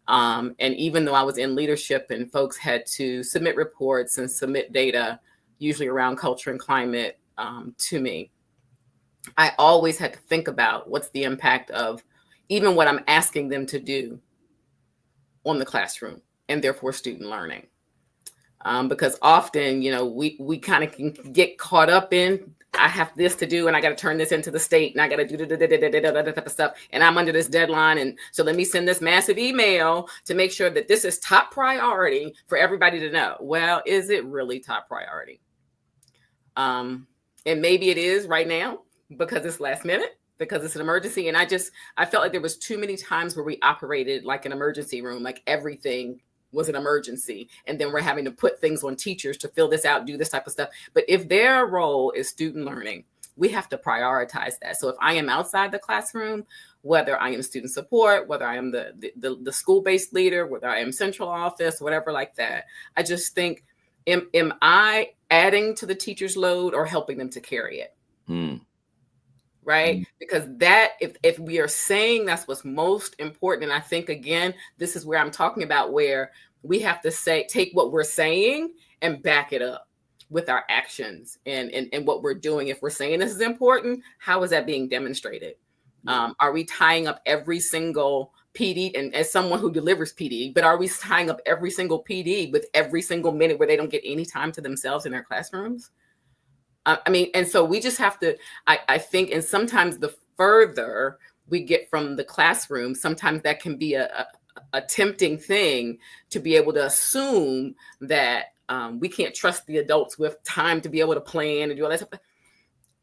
And even though I was in leadership and folks had to submit reports and submit data, usually around culture and climate, to me, I always had to think about what's the impact of even what I'm asking them to do on the classroom and therefore student learning. Because often, we kind of can get caught up in, I have this to do and I got to turn this into the state and I got to do that type of stuff. And I'm under this deadline. And so let me send this massive email to make sure that this is top priority for everybody to know. Well, is it really top priority? And maybe it is right now because it's last minute, because it's an emergency. And I felt like there was too many times where we operated like an emergency room, like everything was an emergency. And then we're having to put things on teachers to fill this out, do this type of stuff. But if their role is student learning, we have to prioritize that. So if I am outside the classroom, whether I am student support, whether I am the school-based leader, whether I am central office, whatever like that. I just think, am I adding to the teacher's load or helping them to carry it? Right? Because that, if we are saying that's what's most important, and I think, again, this is where I'm talking about where we have to take what we're saying and back it up with our actions and what we're doing. If we're saying this is important, how is that being demonstrated? Are we tying up every single PD, and as someone who delivers PD, but are we tying up every single PD with every single minute where they don't get any time to themselves in their classrooms? I mean, and so we just have to, I think, and sometimes the further we get from the classroom, sometimes that can be a tempting thing to be able to assume that we can't trust the adults with time to be able to plan and do all that stuff.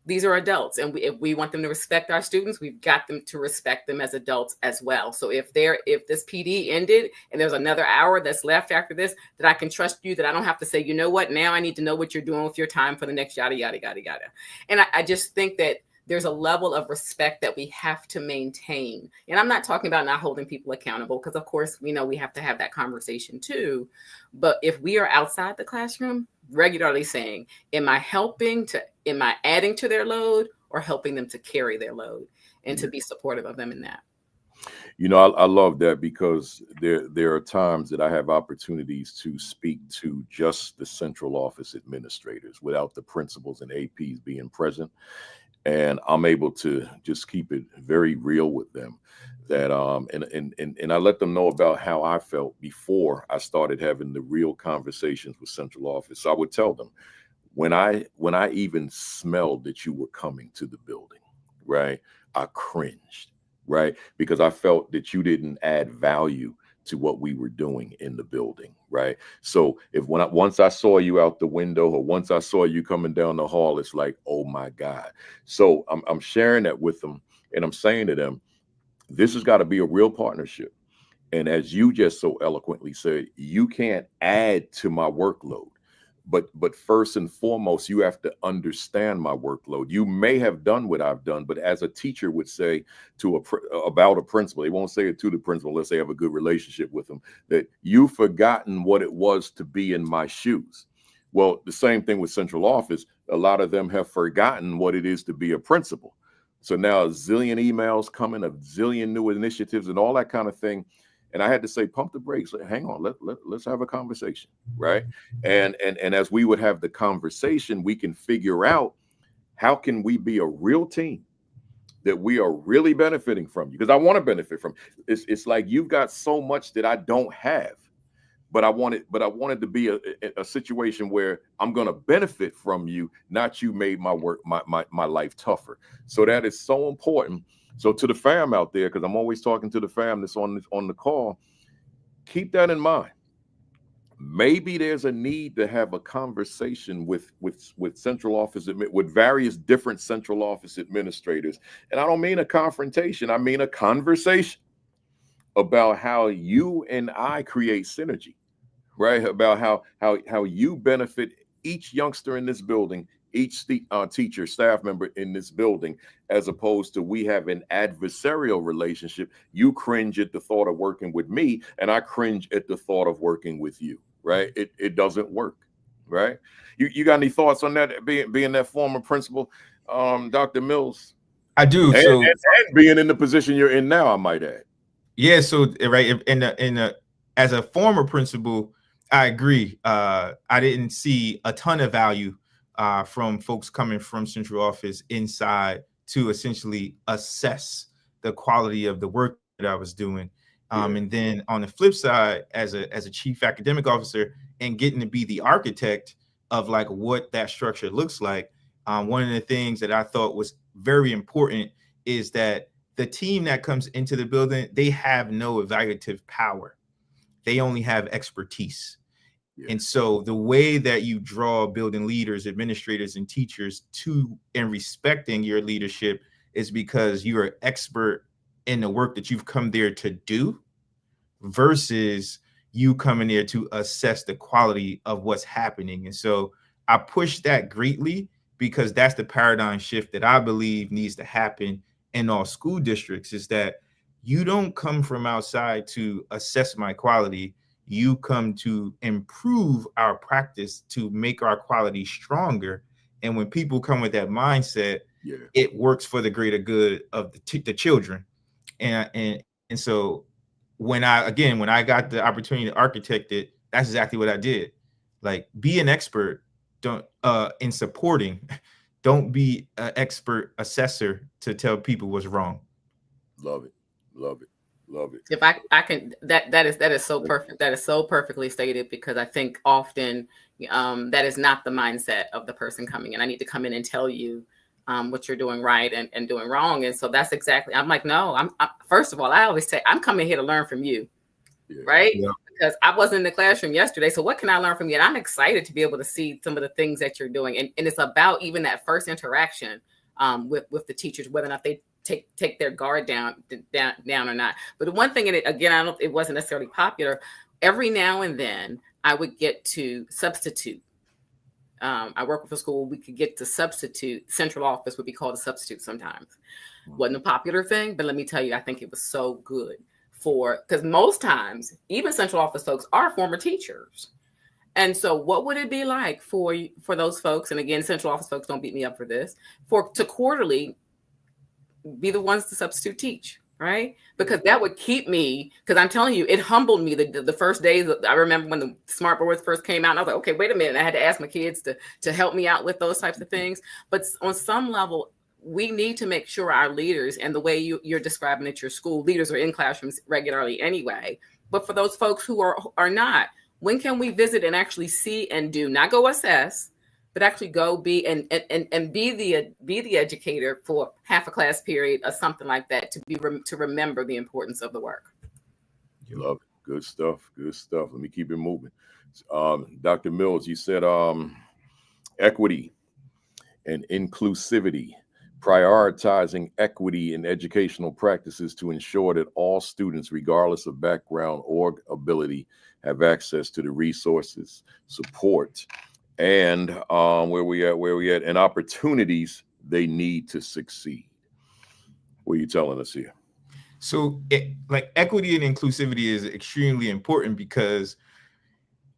These are adults, and if we want them to respect our students, we've got them to respect them as adults as well. So if this PD ended and there's another hour that's left after this, that I can trust you, that I don't have to say, you know what, now I need to know what you're doing with your time for the next yada, yada, yada, yada. And I just think that there's a level of respect that we have to maintain. And I'm not talking about not holding people accountable, because of course, we know we have to have that conversation too. But if we are outside the classroom, regularly saying, am I adding to their load or helping them to carry their load, and to be supportive of them in that? You know, I love that, because there are times that I have opportunities to speak to just the central office administrators without the principals and APs being present. And I'm able to just keep it very real with them, that and I let them know about how I felt before I started having the real conversations with central office. So I would tell them, when I even smelled that you were coming to the building, right, I cringed, right, because I felt that you didn't add value to what we were doing in the building, right? So once I saw you out the window, or once I saw you coming down the hall, it's like, oh my God. So I'm sharing that with them, and I'm saying to them, this has got to be a real partnership. And as you just so eloquently said, you can't add to my workload. But first and foremost, you have to understand my workload. You may have done what I've done, but as a teacher would say about a principal, they won't say it to the principal unless they have a good relationship with them, that you've forgotten what it was to be in my shoes. Well, the same thing with central office. A lot of them have forgotten what it is to be a principal. So now a zillion emails coming, a zillion new initiatives and all that kind of thing. And I had to say, pump the brakes. Hang on, let's have a conversation, right? And as we would have the conversation, we can figure out, how can we be a real team that we are really benefiting from you? Because I want to benefit from. It's like you've got so much that I don't have, but I wanted to be a situation where I'm going to benefit from you, not you made my work, my life tougher. So that is so important. So to the fam out there, because I'm always talking to the fam that's on the call, keep that in mind. Maybe there's a need to have a conversation with central office, with various different central office administrators. And I don't mean a confrontation, I mean a conversation about how you and I create synergy, right? About how you benefit each youngster in this building, each teacher, staff member in this building, as opposed to we have an adversarial relationship. You cringe at the thought of working with me, and I cringe at the thought of working with you, right? It doesn't work, right? You got any thoughts on that, being that former principal, Dr. Mills? I do. And being in the position you're in now, I might add. Yeah, so right, as a former principal, I agree. I didn't see a ton of value from folks coming from central office inside to essentially assess the quality of the work that I was doing. And then on the flip side, as a chief academic officer and getting to be the architect of like what that structure looks like, one of the things that I thought was very important is that the team that comes into the building, they have no evaluative power. They only have expertise. Yeah. And so the way that you draw building leaders, administrators, and teachers to and respecting your leadership is because you are expert in the work that you've come there to do versus you coming there to assess the quality of what's happening. And so I push that greatly because that's the paradigm shift that I believe needs to happen in all school districts is that you don't come from outside to assess my quality. You come to improve our practice to make our quality stronger. And when people come with that mindset, it works for the greater good of the children. And so when I got the opportunity to architect it, that's exactly what I did. Like, be an expert, don't in supporting, don't be an expert assessor to tell people what's wrong. Love it. Love it. Love it. If I can, that is so perfect. That is so perfectly stated, because I think often that is not the mindset of the person coming in. I need to come in and tell you what you're doing right and doing wrong. And so that's exactly, I'm like, no, I'm first of all, I always say, I'm coming here to learn from you. Right. Yeah. Because I wasn't in the classroom yesterday. So what can I learn from you? And I'm excited to be able to see some of the things that you're doing. And it's about even that first interaction with the teachers, whether or not they take their guard down or not. But the one thing, and again, it wasn't necessarily popular. Every now and then I would get to substitute. I work with a school. We could get to substitute. Central office would be called a substitute sometimes. Wasn't a popular thing, but let me tell you, I think it was so good because most times, even central office folks are former teachers. And so what would it be like for those folks? And again, central office folks, don't beat me up for this, to quarterly be the ones to substitute teach, right? Because that would keep me, because I'm telling you, it humbled me the first days. I remember when the smart boards first came out, and I was like, okay, wait a minute. I had to ask my kids to help me out with those types of things. But on some level, we need to make sure our leaders, and the way you're describing at your school, leaders are in classrooms regularly anyway. But for those folks who are not, when can we visit and actually see and do, not go assess, but actually go be and be the educator for half a class period or something like that, to remember the importance of the work. Love it. Good stuff. Good stuff. Let me keep it moving. Dr. Mills, you said equity and inclusivity, prioritizing equity in educational practices to ensure that all students, regardless of background or ability, have access to the resources, support, and where we at, and opportunities they need to succeed. What are you telling us here? So, like, equity and inclusivity is extremely important, because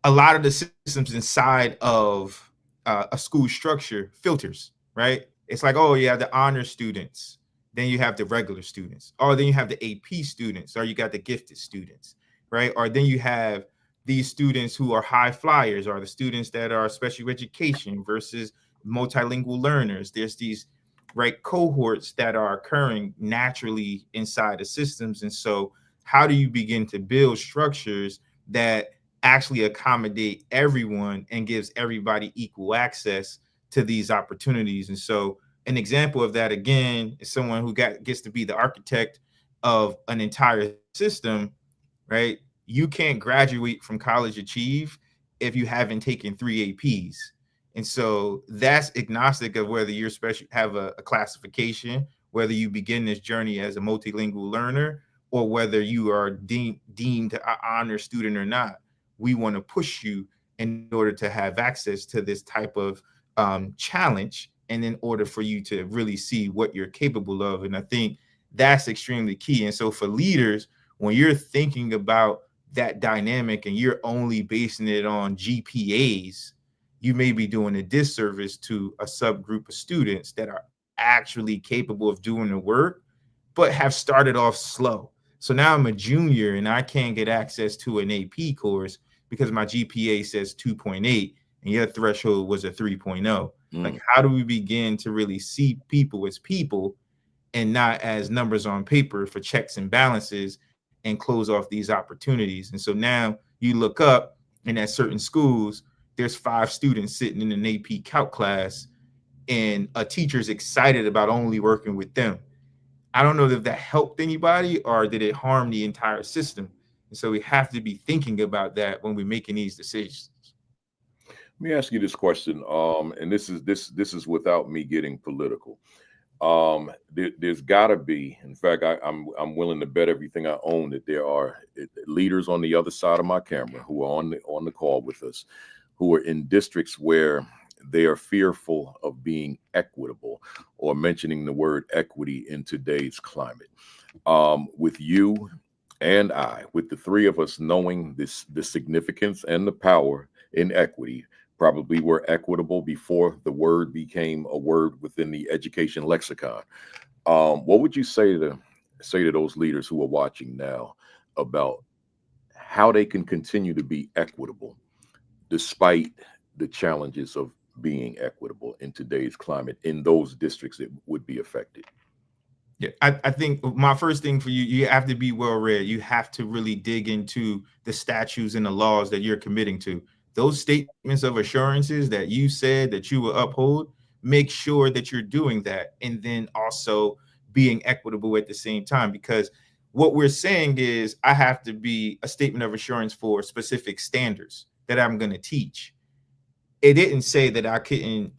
a lot of the systems inside of a school structure filters, right? It's like, oh, you have the honor students, then you have the regular students, or then you have the AP students, or you got the gifted students, right? Or then you have these students who are high flyers, or the students that are special education versus multilingual learners. There's these, right, cohorts that are occurring naturally inside the systems. And so how do you begin to build structures that actually accommodate everyone and gives everybody equal access to these opportunities? And so an example of that, again, is someone who gets to be the architect of an entire system, right? You can't graduate from College Achieve if you haven't taken 3 APs. And so that's agnostic of whether you're have a classification, whether you begin this journey as a multilingual learner, or whether you are deemed an honor student or not. We want to push you in order to have access to this type of challenge, and in order for you to really see what you're capable of. And I think that's extremely key. And so for leaders, when you're thinking about that dynamic and you're only basing it on GPAs, you may be doing a disservice to a subgroup of students that are actually capable of doing the work, but have started off slow. So now I'm a junior and I can't get access to an AP course because my GPA says 2.8 and your threshold was a 3.0. Like, how do we begin to really see people as people and not as numbers on paper for checks and balances, and close off these opportunities? And so now you look up, and at certain schools, there's 5 students sitting in an AP Calc class, and a teacher's excited about only working with them. I don't know if that helped anybody or did it harm the entire system. And so we have to be thinking about that when we're making these decisions. Let me ask you this question, and this is without me getting political. There's got to be, in fact, I'm willing to bet everything I own that there are leaders on the other side of my camera who are on the call with us, who are in districts where they are fearful of being equitable or mentioning the word equity in today's climate. With you and I, with the three of us knowing the significance and the power in equity, probably were equitable before the word became a word within the education lexicon. What would you say to those leaders who are watching now about how they can continue to be equitable despite the challenges of being equitable in today's climate in those districts that would be affected? Yeah, I think my first thing for you, you have to be well read. You have to really dig into the statutes and the laws that you're committing to. Those statements of assurances that you said that you will uphold, make sure that you're doing that. And then also being equitable at the same time, because what we're saying is I have to be a statement of assurance for specific standards that I'm going to teach. It didn't say that I couldn't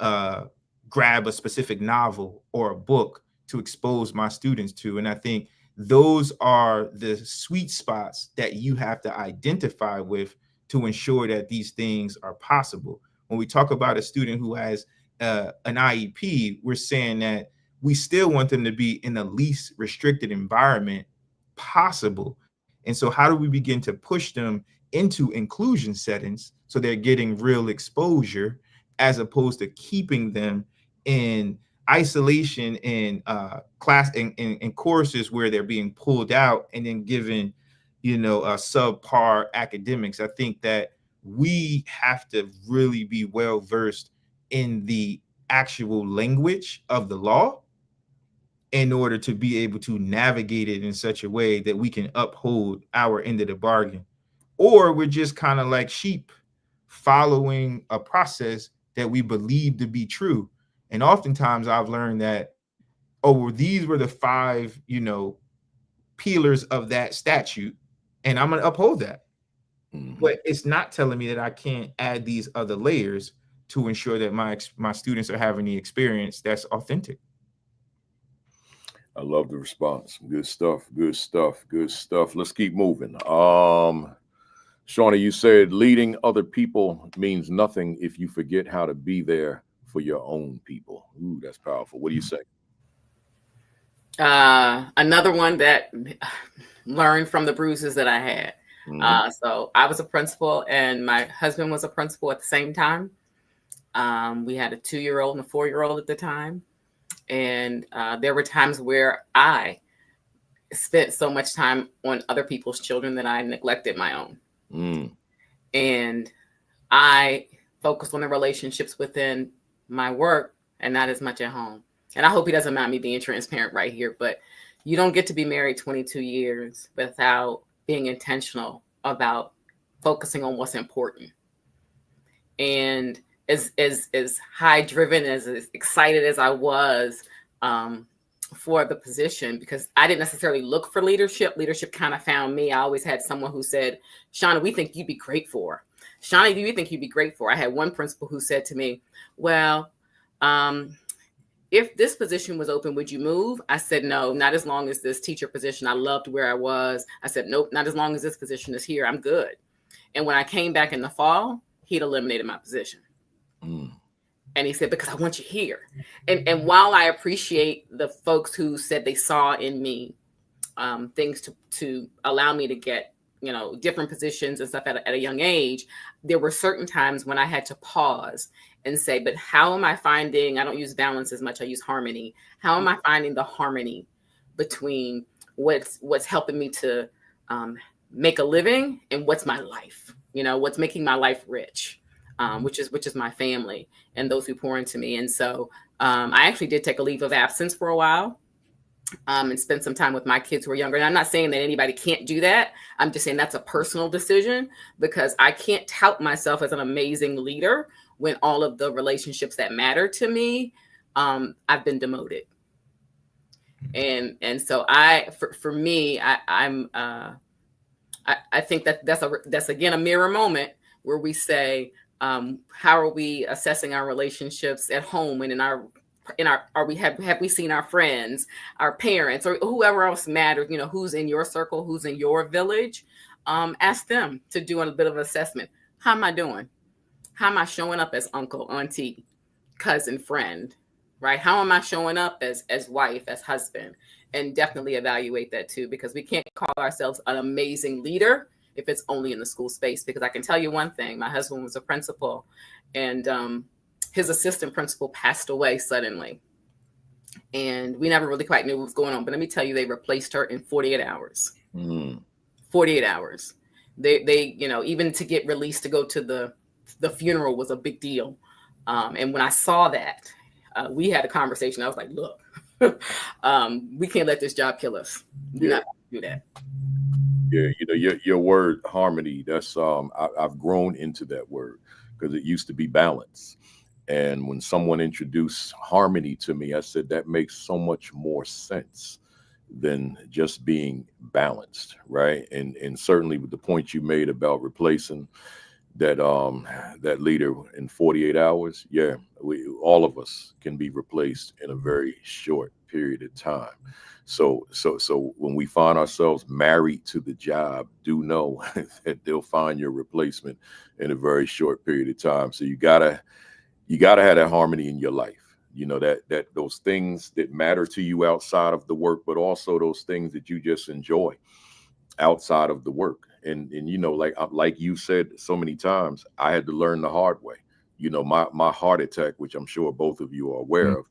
grab a specific novel or a book to expose my students to. And I think those are the sweet spots that you have to identify with to ensure that these things are possible. When we talk about a student who has an IEP, we're saying that we still want them to be in the least restricted environment possible. And so how do we begin to push them into inclusion settings so they're getting real exposure as opposed to keeping them in isolation in class in courses where they're being pulled out and then given, subpar academics? I think that we have to really be well versed in the actual language of the law in order to be able to navigate it in such a way that we can uphold our end of the bargain. Or we're just kind of like sheep following a process that we believe to be true. And oftentimes I've learned that, these were the 5, pillars of that statute, and I'm going to uphold that. Mm-hmm. But it's not telling me that I can't add these other layers to ensure that my students are having the experience that's authentic. I love the response. Good stuff. Let's keep moving. Shauna, you said leading other people means nothing if you forget how to be there for your own people. Ooh, that's powerful. What do you say? Another one that learned from the bruises that I had. Mm-hmm. So I was a principal and my husband was a principal at the same time. We had a 2-year-old and a 4-year-old at the time. And there were times where I spent so much time on other people's children that I neglected my own. Mm. And I focused on the relationships within my work and not as much at home. And I hope he doesn't mind me being transparent right here, but you don't get to be married 22 years without being intentional about focusing on what's important. And as high driven, as excited as I was for the position, because I didn't necessarily look for leadership. Leadership kind of found me. I always had someone who said, Shauna, we think you'd be great for. Shauna, do you think you'd be great for? I had one principal who said to me, well, if this position was open, would you move? I said, no, not as long as this teacher position. I loved where I was. I said, nope, not as long as this position is here. I'm good. And when I came back in the fall, he'd eliminated my position. Mm. And he said, because I want you here. And while I appreciate the folks who said they saw in me things to allow me to get, different positions and stuff at a young age, there were certain times when I had to pause and say, but how am I finding, I don't use balance as much, I use harmony. How am I finding the harmony between what's helping me to make a living and what's my life, what's making my life rich? Which is my family and those who pour into me. And so I actually did take a leave of absence for a while and spend some time with my kids who are younger. And I'm not saying that anybody can't do that. I'm just saying that's a personal decision, because I can't tout myself as an amazing leader when all of the relationships that matter to me, I've been demoted. And so for me, I think that's again a mirror moment where we say, how are we assessing our relationships at home and have we seen our friends, our parents, or whoever else matters, who's in your circle, who's in your village? Ask them to do a bit of assessment. How am I doing? How am I showing up as uncle, auntie, cousin, friend, right? How am I showing up as wife, as husband? And definitely evaluate that too, because we can't call ourselves an amazing leader if it's only in the school space. Because I can tell you one thing, my husband was a principal, and his assistant principal passed away suddenly. And we never really quite knew what was going on. But let me tell you, they replaced her in 48 hours. 48 hours. They, you know, even to get released to go to the funeral was a big deal. And when I saw that, we had a conversation. I was like, look, we can't let this job kill us. We're not going to do that. Yeah, you know, your word harmony, that's I've grown into that word, because it used to be balance. And when someone introduced harmony to me, I said that makes so much more sense than just being balanced, right? And certainly with the point you made about replacing that leader in 48 hours, yeah, all of us can be replaced in a very short period of time. So when we find ourselves married to the job, do know that they'll find your replacement in a very short period of time. So you gotta have that harmony in your life. You know, that those things that matter to you outside of the work, but also those things that you just enjoy outside of the work. And you know, like you said so many times, I had to learn the hard way. You know, my heart attack, which I'm sure both of you are aware of,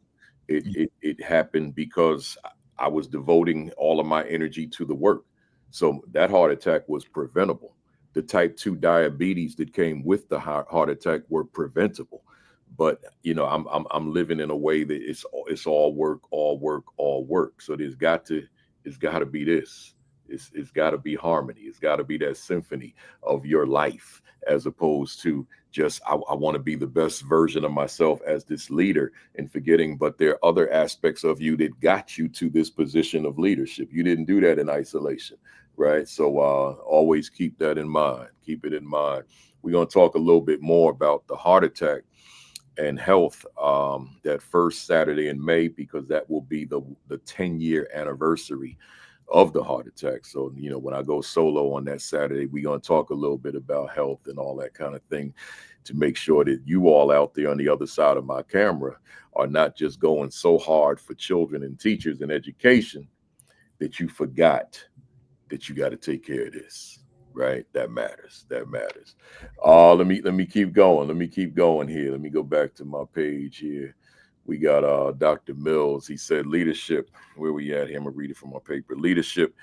it happened because I was devoting all of my energy to the work. So that heart attack was preventable. The type 2 diabetes that came with the heart attack were preventable. But you know, I'm living in a way that it's all work, all work, all work. So it's got to be this. It's got to be harmony. It's got to be that symphony of your life, as opposed to just I want to be the best version of myself as this leader, and forgetting, but there are other aspects of you that got you to this position of leadership. You didn't do that in isolation, right? So always keep that in mind. Keep it in mind. We're going to talk a little bit more about the heart attack and health that first Saturday in May, because that will be the 10-year anniversary of the heart attack. So, you know, when I go solo on that Saturday, we're going to talk a little bit about health and all that kind of thing, to make sure that you all out there on the other side of my camera are not just going so hard for children and teachers and education that you forgot that you got to take care of this, right? That matters. That matters. Let me keep going. Let me keep going here. Let me go back to my page here. We got Dr. Mills. He said leadership, where we at here? I'm gonna read it from my paper. Leadership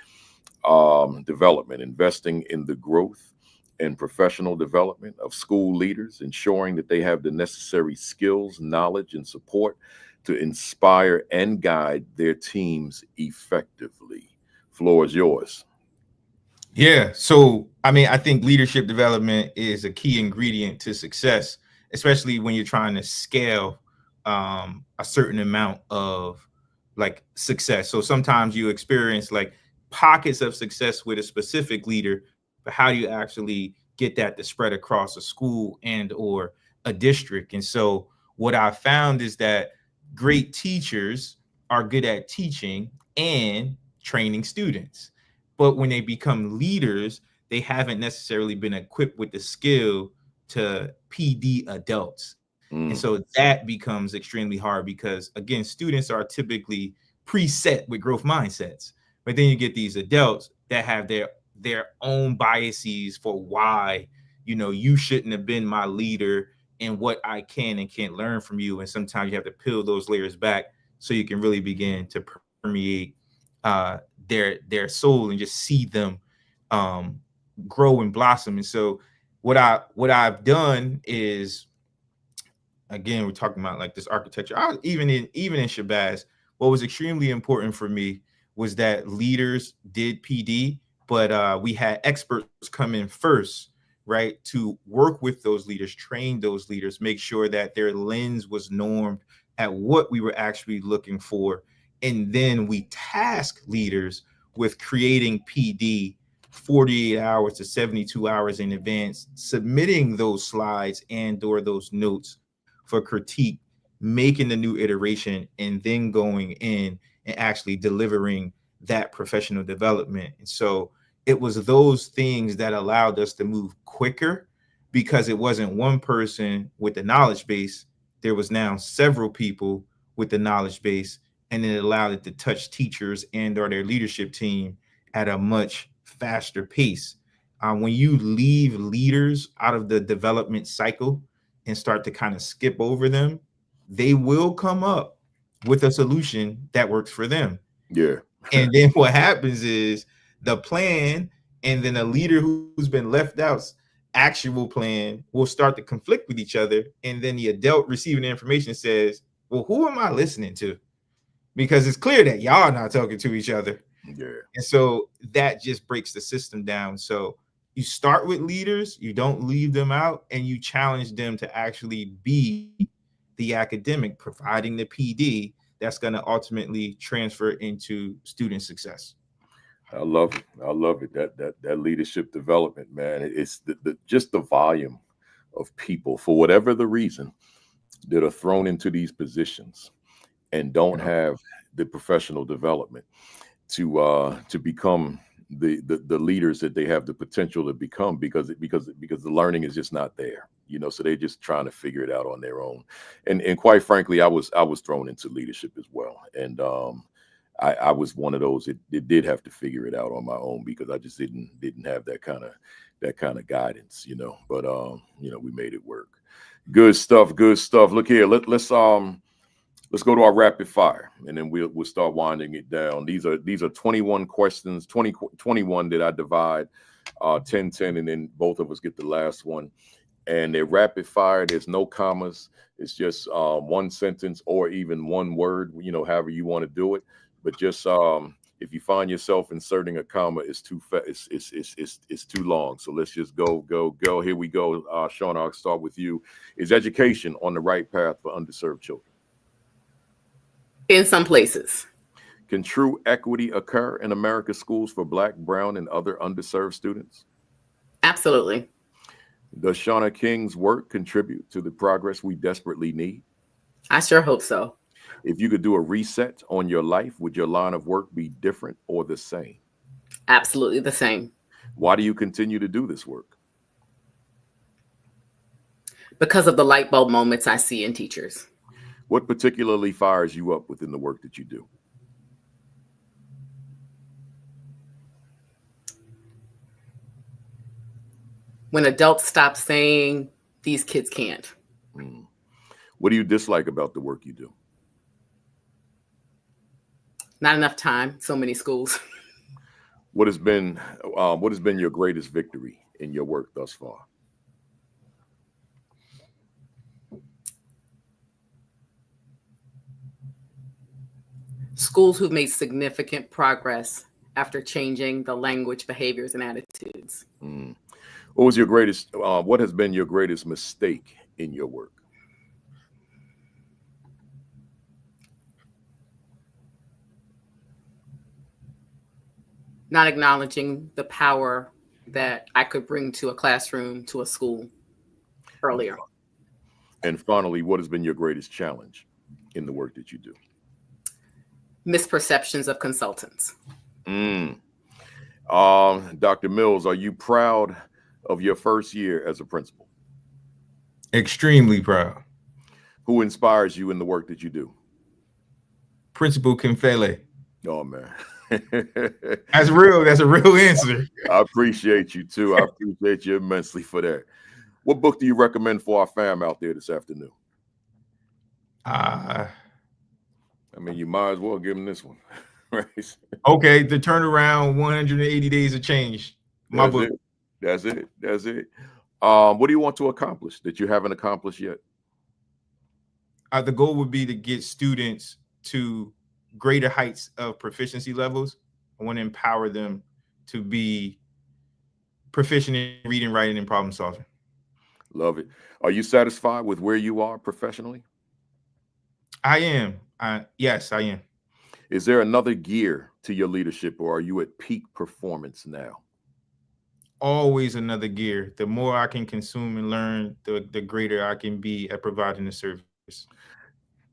development, investing in the growth and professional development of school leaders, ensuring that they have the necessary skills, knowledge, and support to inspire and guide their teams effectively. Floor is yours. Yeah. So, I mean, I think leadership development is a key ingredient to success, especially when you're trying to scale a certain amount of like success. So sometimes you experience like pockets of success with a specific leader, but how do you actually get that to spread across a school and or a district? And so what I found is that great teachers are good at teaching and training students. But when they become leaders, they haven't necessarily been equipped with the skill to PD adults. And so that becomes extremely hard because, again, students are typically preset with growth mindsets. But then you get these adults that have their own biases for why, you know, you shouldn't have been my leader and what I can and can't learn from you. And sometimes you have to peel those layers back so you can really begin to permeate their soul and just see them grow and blossom. And so what I've done is, again, we're talking about like this architecture. Even in Shabazz, what was extremely important for me was that leaders did PD, but we had experts come in first, right, to work with those leaders, train those leaders, make sure that their lens was normed at what we were actually looking for. And then we task leaders with creating PD 48 hours to 72 hours in advance, submitting those slides and or those notes for critique, making the new iteration, and then going in and actually delivering that professional development. And so it was those things that allowed us to move quicker, because it wasn't one person with the knowledge base there was now several people with the knowledge base, and it allowed it to touch teachers and or their leadership team at a much faster pace. When you leave leaders out of the development cycle and start to kind of skip over them, they will come up with a solution that works for them. Yeah. And then what happens is the plan and then a leader who's been left out's actual plan will start to conflict with each other. And then the adult receiving the information says, well, who am I listening to? Because it's clear that y'all are not talking to each other. Yeah. And so that just breaks the system down. So you start with leaders, you don't leave them out, and you challenge them to actually be the academic, providing the PD that's going to ultimately transfer into student success. I love it. I love it. That leadership development, man. It's just the volume of people, for whatever the reason, that are thrown into these positions and don't have the professional development to become the leaders that they have the potential to become, because the learning is just not there, so they're just trying to figure it out on their own. And quite frankly, I was thrown into leadership as well, and I was one of those that did have to figure it out on my own, because I just didn't have that kind of guidance, but we made it work. Good stuff. Look here, let's go to our rapid fire, and then we'll start winding it down. These are 21 questions, 21 that I divide 10, and then both of us get the last one. And they're rapid fire. There's no commas. It's just one sentence or even one word, however you want to do it. But just if you find yourself inserting a comma, it's too long. So let's just go. Here we go. Shauna, I'll start with you. Is education on the right path for underserved children? In some places. Can true equity occur in America's schools for Black, brown, and other underserved students? Absolutely. Does Shauna King's work contribute to the progress we desperately need? I sure hope so. If you could do a reset on your life, would your line of work be different or the same? Absolutely the same. Why do you continue to do this work? Because of the light bulb moments I see in teachers. What particularly fires you up within the work that you do? When adults stop saying these kids can't. What do you dislike about the work you do? Not enough time, so many schools. What has been your greatest victory in your work thus far? Schools who've made significant progress after changing the language, behaviors, and attitudes. What has been your greatest mistake in your work? Not acknowledging the power that I could bring to a classroom, to a school earlier. And finally, what has been your greatest challenge in the work that you do? Misperceptions of consultants. Dr. Mills, are you proud of your first year as a principal? Extremely proud. Who inspires you in the work that you do? Principal Kimfele. Oh, man. That's real. That's a real answer. I appreciate you, too. I appreciate you immensely for that. What book do you recommend for our fam out there this afternoon? You might as well give them this one. Right? Okay, the turnaround 180 days of change. My book. That's it. What do you want to accomplish that you haven't accomplished yet? The goal would be to get students to greater heights of proficiency levels. I want to empower them to be proficient in reading, writing, and problem solving. Love it. Are you satisfied with where you are professionally? I am. Yes, I am. Is there another gear to your leadership, or are you at peak performance now? Always another gear. The more I can consume and learn, the greater I can be at providing the service.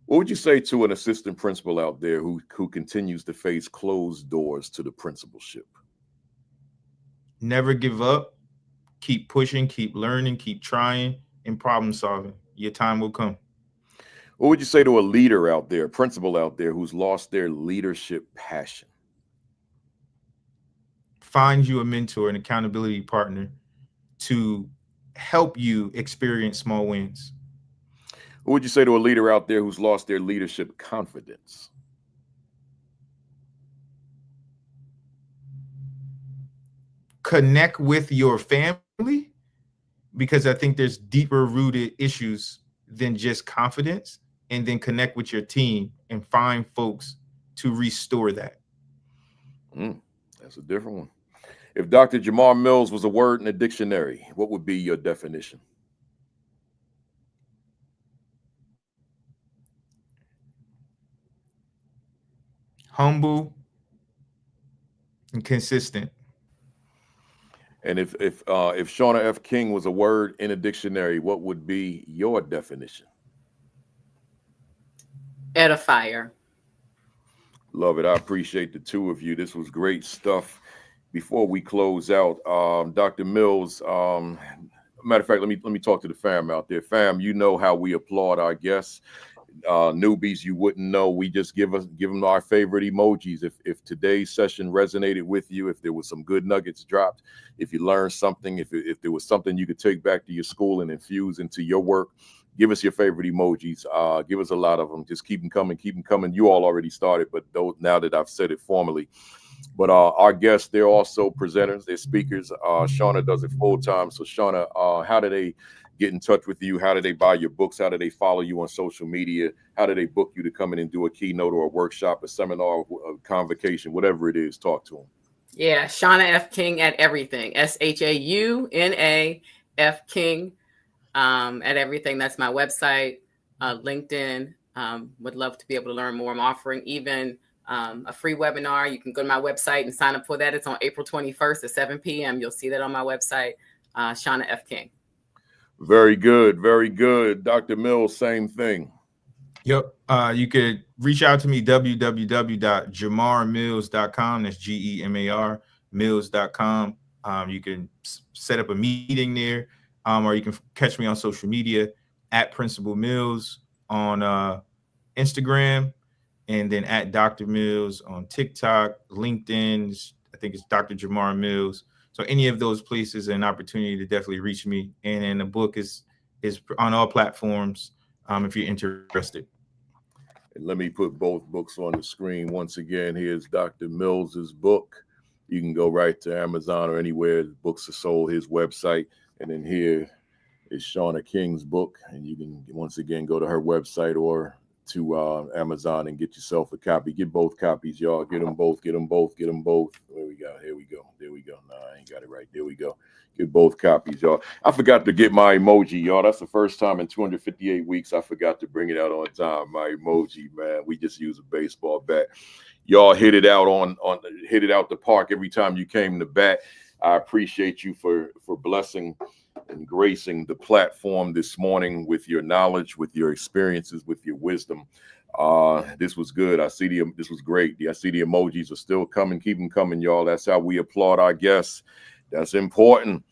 What would you say to an assistant principal out there who continues to face closed doors to the principalship? Never give up. Keep pushing, keep learning, keep trying, and problem solving. Your time will come. What would you say to a leader out there, a principal out there who's lost their leadership passion? Find you a mentor, an accountability partner to help you experience small wins. What would you say to a leader out there who's lost their leadership confidence? Connect with your family, because I think there's deeper rooted issues than just confidence, and then connect with your team and find folks to restore that. That's a different one. If Dr. Gemar Mills was a word in a dictionary, what would be your definition? Humble and consistent. And if Shauna F. King was a word in a dictionary, what would be your definition? Edifier. Love it. I appreciate the two of you. This was great stuff. Before we close out, Dr. Mills, matter of fact, let me talk to the fam out there. Fam, you know how we applaud our guests. Newbies, you wouldn't know. We just give them our favorite emojis. If today's session resonated with you, if there was some good nuggets dropped, if you learned something, if there was something you could take back to your school and infuse into your work, give us your favorite emojis. Give us a lot of them. Just keep them coming. Keep them coming. You all already started, but those, now that I've said it formally. But our guests, they're also presenters. They're speakers. Shauna does it full time. So Shauna, how do they get in touch with you? How do they buy your books? How do they follow you on social media? How do they book you to come in and do a keynote or a workshop, a seminar, a convocation, whatever it is? Talk to them. Yeah, Shauna F. King at everything. SHAUNA F. King at everything. That's my website. LinkedIn. Would love to be able to learn more. I'm offering even a free webinar. You can go to my website and sign up for that. It's on April 21st at 7 p.m. You'll see that on my website, Shauna F. King. Very good. Very good. Dr. Mills, same thing. Yep. You could reach out to me, www.gemarmills.com. That's GEMAR mills.com. You can set up a meeting there, or you can catch me on social media at Principal Mills on Instagram, and then at Dr. Mills on TikTok, LinkedIn. I think it's Dr. Gemar Mills. So any of those places, an opportunity to definitely reach me. And then the book is on all platforms if you're interested. And let me put both books on the screen once again. Here's Dr. Mills's book. You can go right to Amazon or anywhere books are sold, his website. And then here is Shauna King's book. And you can once again go to her website or to Amazon and get yourself a copy. Get both copies, y'all. Get them both. Get them both. Get them both. There we go. Here we go. There we go. No, I ain't got it right. There we go. Get both copies, y'all. I forgot to get my emoji, y'all. That's the first time in 258 weeks I forgot to bring it out on time. My emoji, man. We just use a baseball bat. Y'all hit it out hit it out the park every time you came to bat. I appreciate you for blessing and gracing the platform this morning with your knowledge, with your experiences, with your wisdom. This was good. This was great. I see the emojis are still coming. Keep them coming, y'all. That's how we applaud our guests. That's important.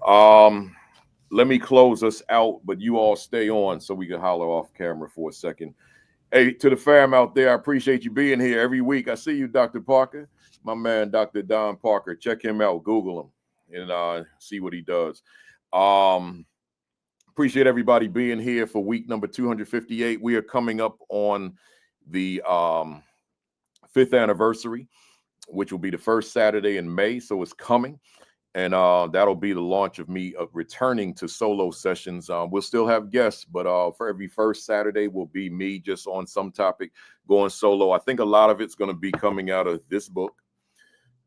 Let me close us out, but you all stay on so we can holler off camera for a second. Hey, to the fam out there, I appreciate you being here every week. I see you, Dr. Parker. My man, Dr. Don Parker. Check him out. Google him and see what he does. Appreciate everybody being here for week number 258. We are coming up on the 5th anniversary, which will be the first Saturday in May. So it's coming. And that'll be the launch of me returning to solo sessions. We'll still have guests, but for every first Saturday will be me just on some topic going solo. I think a lot of it's going to be coming out of this book,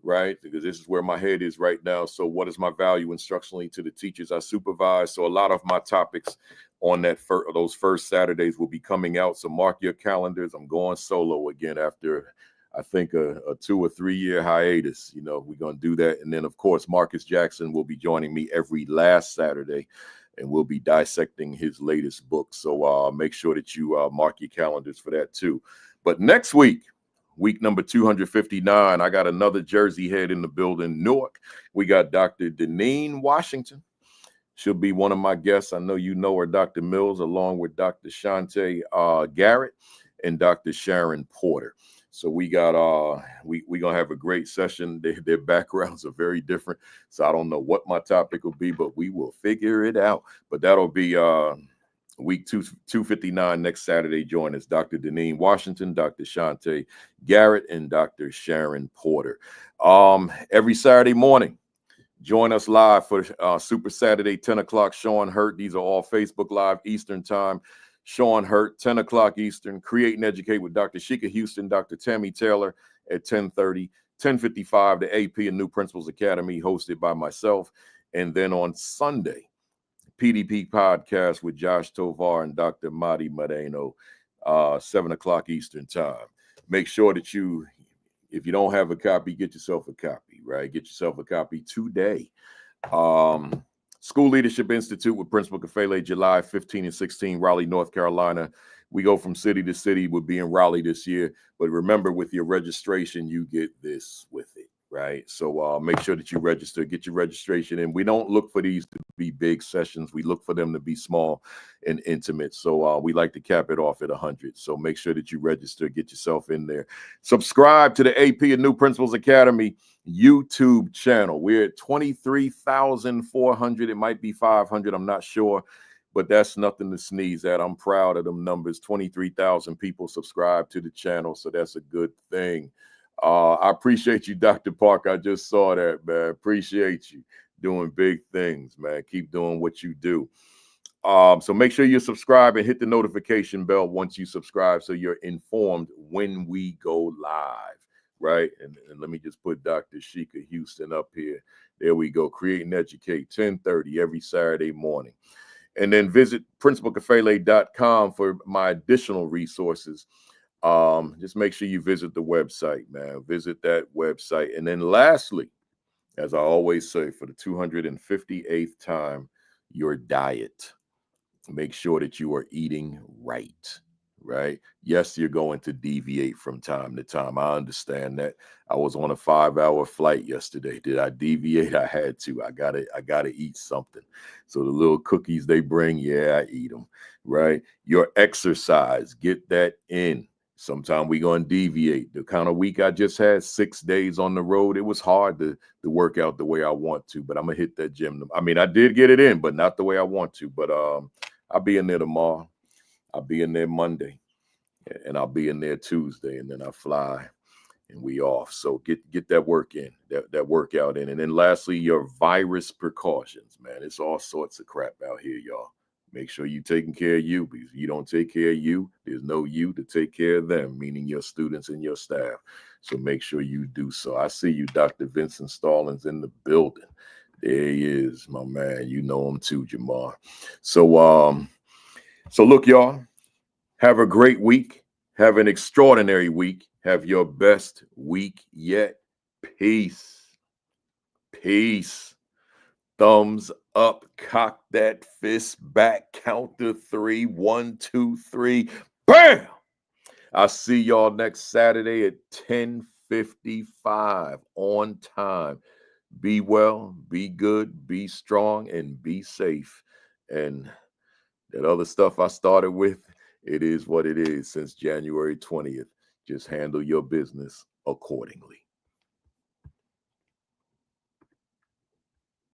right? Because this is where my head is right now. So what is my value instructionally to the teachers I supervise? So a lot of my topics on those first Saturdays will be coming out. So mark your calendars. I'm going solo again after I think a 2 or 3 year hiatus. You know, we're going to do that. And then, of course, Marcus Jackson will be joining me every last Saturday, and we'll be dissecting his latest book. So make sure that you mark your calendars for that, too. But next week number 259, I got another Jersey head in the building, Newark. We got Dr. Deneen Washington. She'll be one of my guests. I know you know her, Dr. Mills, along with Dr. Shante Garrett and Dr. Sharon Porter. So we got we're gonna have a great session. Their backgrounds are very different, so I don't know what my topic will be, but we will figure it out. But that'll be week 259 next Saturday. Join us, Dr. Deneen Washington, Dr. Shante Garrett, and Dr. Sharon Porter. Every Saturday morning, join us live for Super Saturday, 10 o'clock. Sean Hurt. These are all Facebook Live Eastern Time. Sean Hurt, 10 o'clock Eastern. Create and Educate with Dr. Sheikah Houston, Dr. Tammy Taylor at 10:30. 10:55, the AP and New Principals Academy, hosted by myself. And then on Sunday, PDP Podcast with Josh Tovar and Dr. Madi Moreno, 7 o'clock Eastern Time. Make sure that you, if you don't have a copy, get yourself a copy, right? Get yourself a copy today. School Leadership Institute with Principal Kafele, July 15 and 16, Raleigh, North Carolina. We go from city to city. We'll be in Raleigh this year. But remember, with your registration, you get this with it, right? So make sure that you register, get your registration in. We don't look for these to be big sessions. We look for them to be small and intimate. So we like to cap it off at 100. So make sure that you register, get yourself in there. Subscribe to the AP and New Principals Academy YouTube channel. We're at 23,400. It might be 500. I'm not sure, but that's nothing to sneeze at. I'm proud of them numbers. 23,000 people subscribe to the channel, so that's a good thing. I appreciate you, Dr. Park. I just saw that, man. Appreciate you doing big things, man. Keep doing what you do. So make sure you subscribe and hit the notification bell once you subscribe so you're informed when we go live. Right. And let me just put Dr. Sheikah Houston up here. There we go. Create and Educate, 10:30 every Saturday morning. And then visit principalkafele.com for my additional resources. Just make sure you visit the website, man. Visit that website. And then lastly, as I always say, for the 258th time, your diet. Make sure that you are eating right. Right? Yes, you're going to deviate from time to time. I understand that. I was on a 5-hour flight yesterday. Did I deviate? I had to. I gotta eat something. So the little cookies they bring, yeah, I eat them. Right? Your exercise, get that in. Sometime we're going to deviate. The kind of week I just had, 6 days on the road, it was hard to work out the way I want to, but I'm going to hit that gym. I mean, I did get it in, but not the way I want to. But I'll be in there tomorrow. I'll be in there Monday, and I'll be in there Tuesday, and then I fly, and we off. So get that work in, that workout in. And then lastly, your virus precautions, man. It's all sorts of crap out here, y'all. Make sure you're taking care of you, because if you don't take care of you, there's no you to take care of them, meaning your students and your staff. So make sure you do so. I see you, Dr. Vincent Stallings, in the building. There he is, my man. You know him too, Gemar. So look, y'all, have a great week. Have an extraordinary week. Have your best week yet. Peace. Peace. Thumbs up. Cock that fist back. Count to 3. 1, 2, 3. Bam! I'll see y'all next Saturday at 10:55 on time. Be well, be good, be strong, and be safe. And that other stuff I started with, it is what it is since January 20th. Just handle your business accordingly.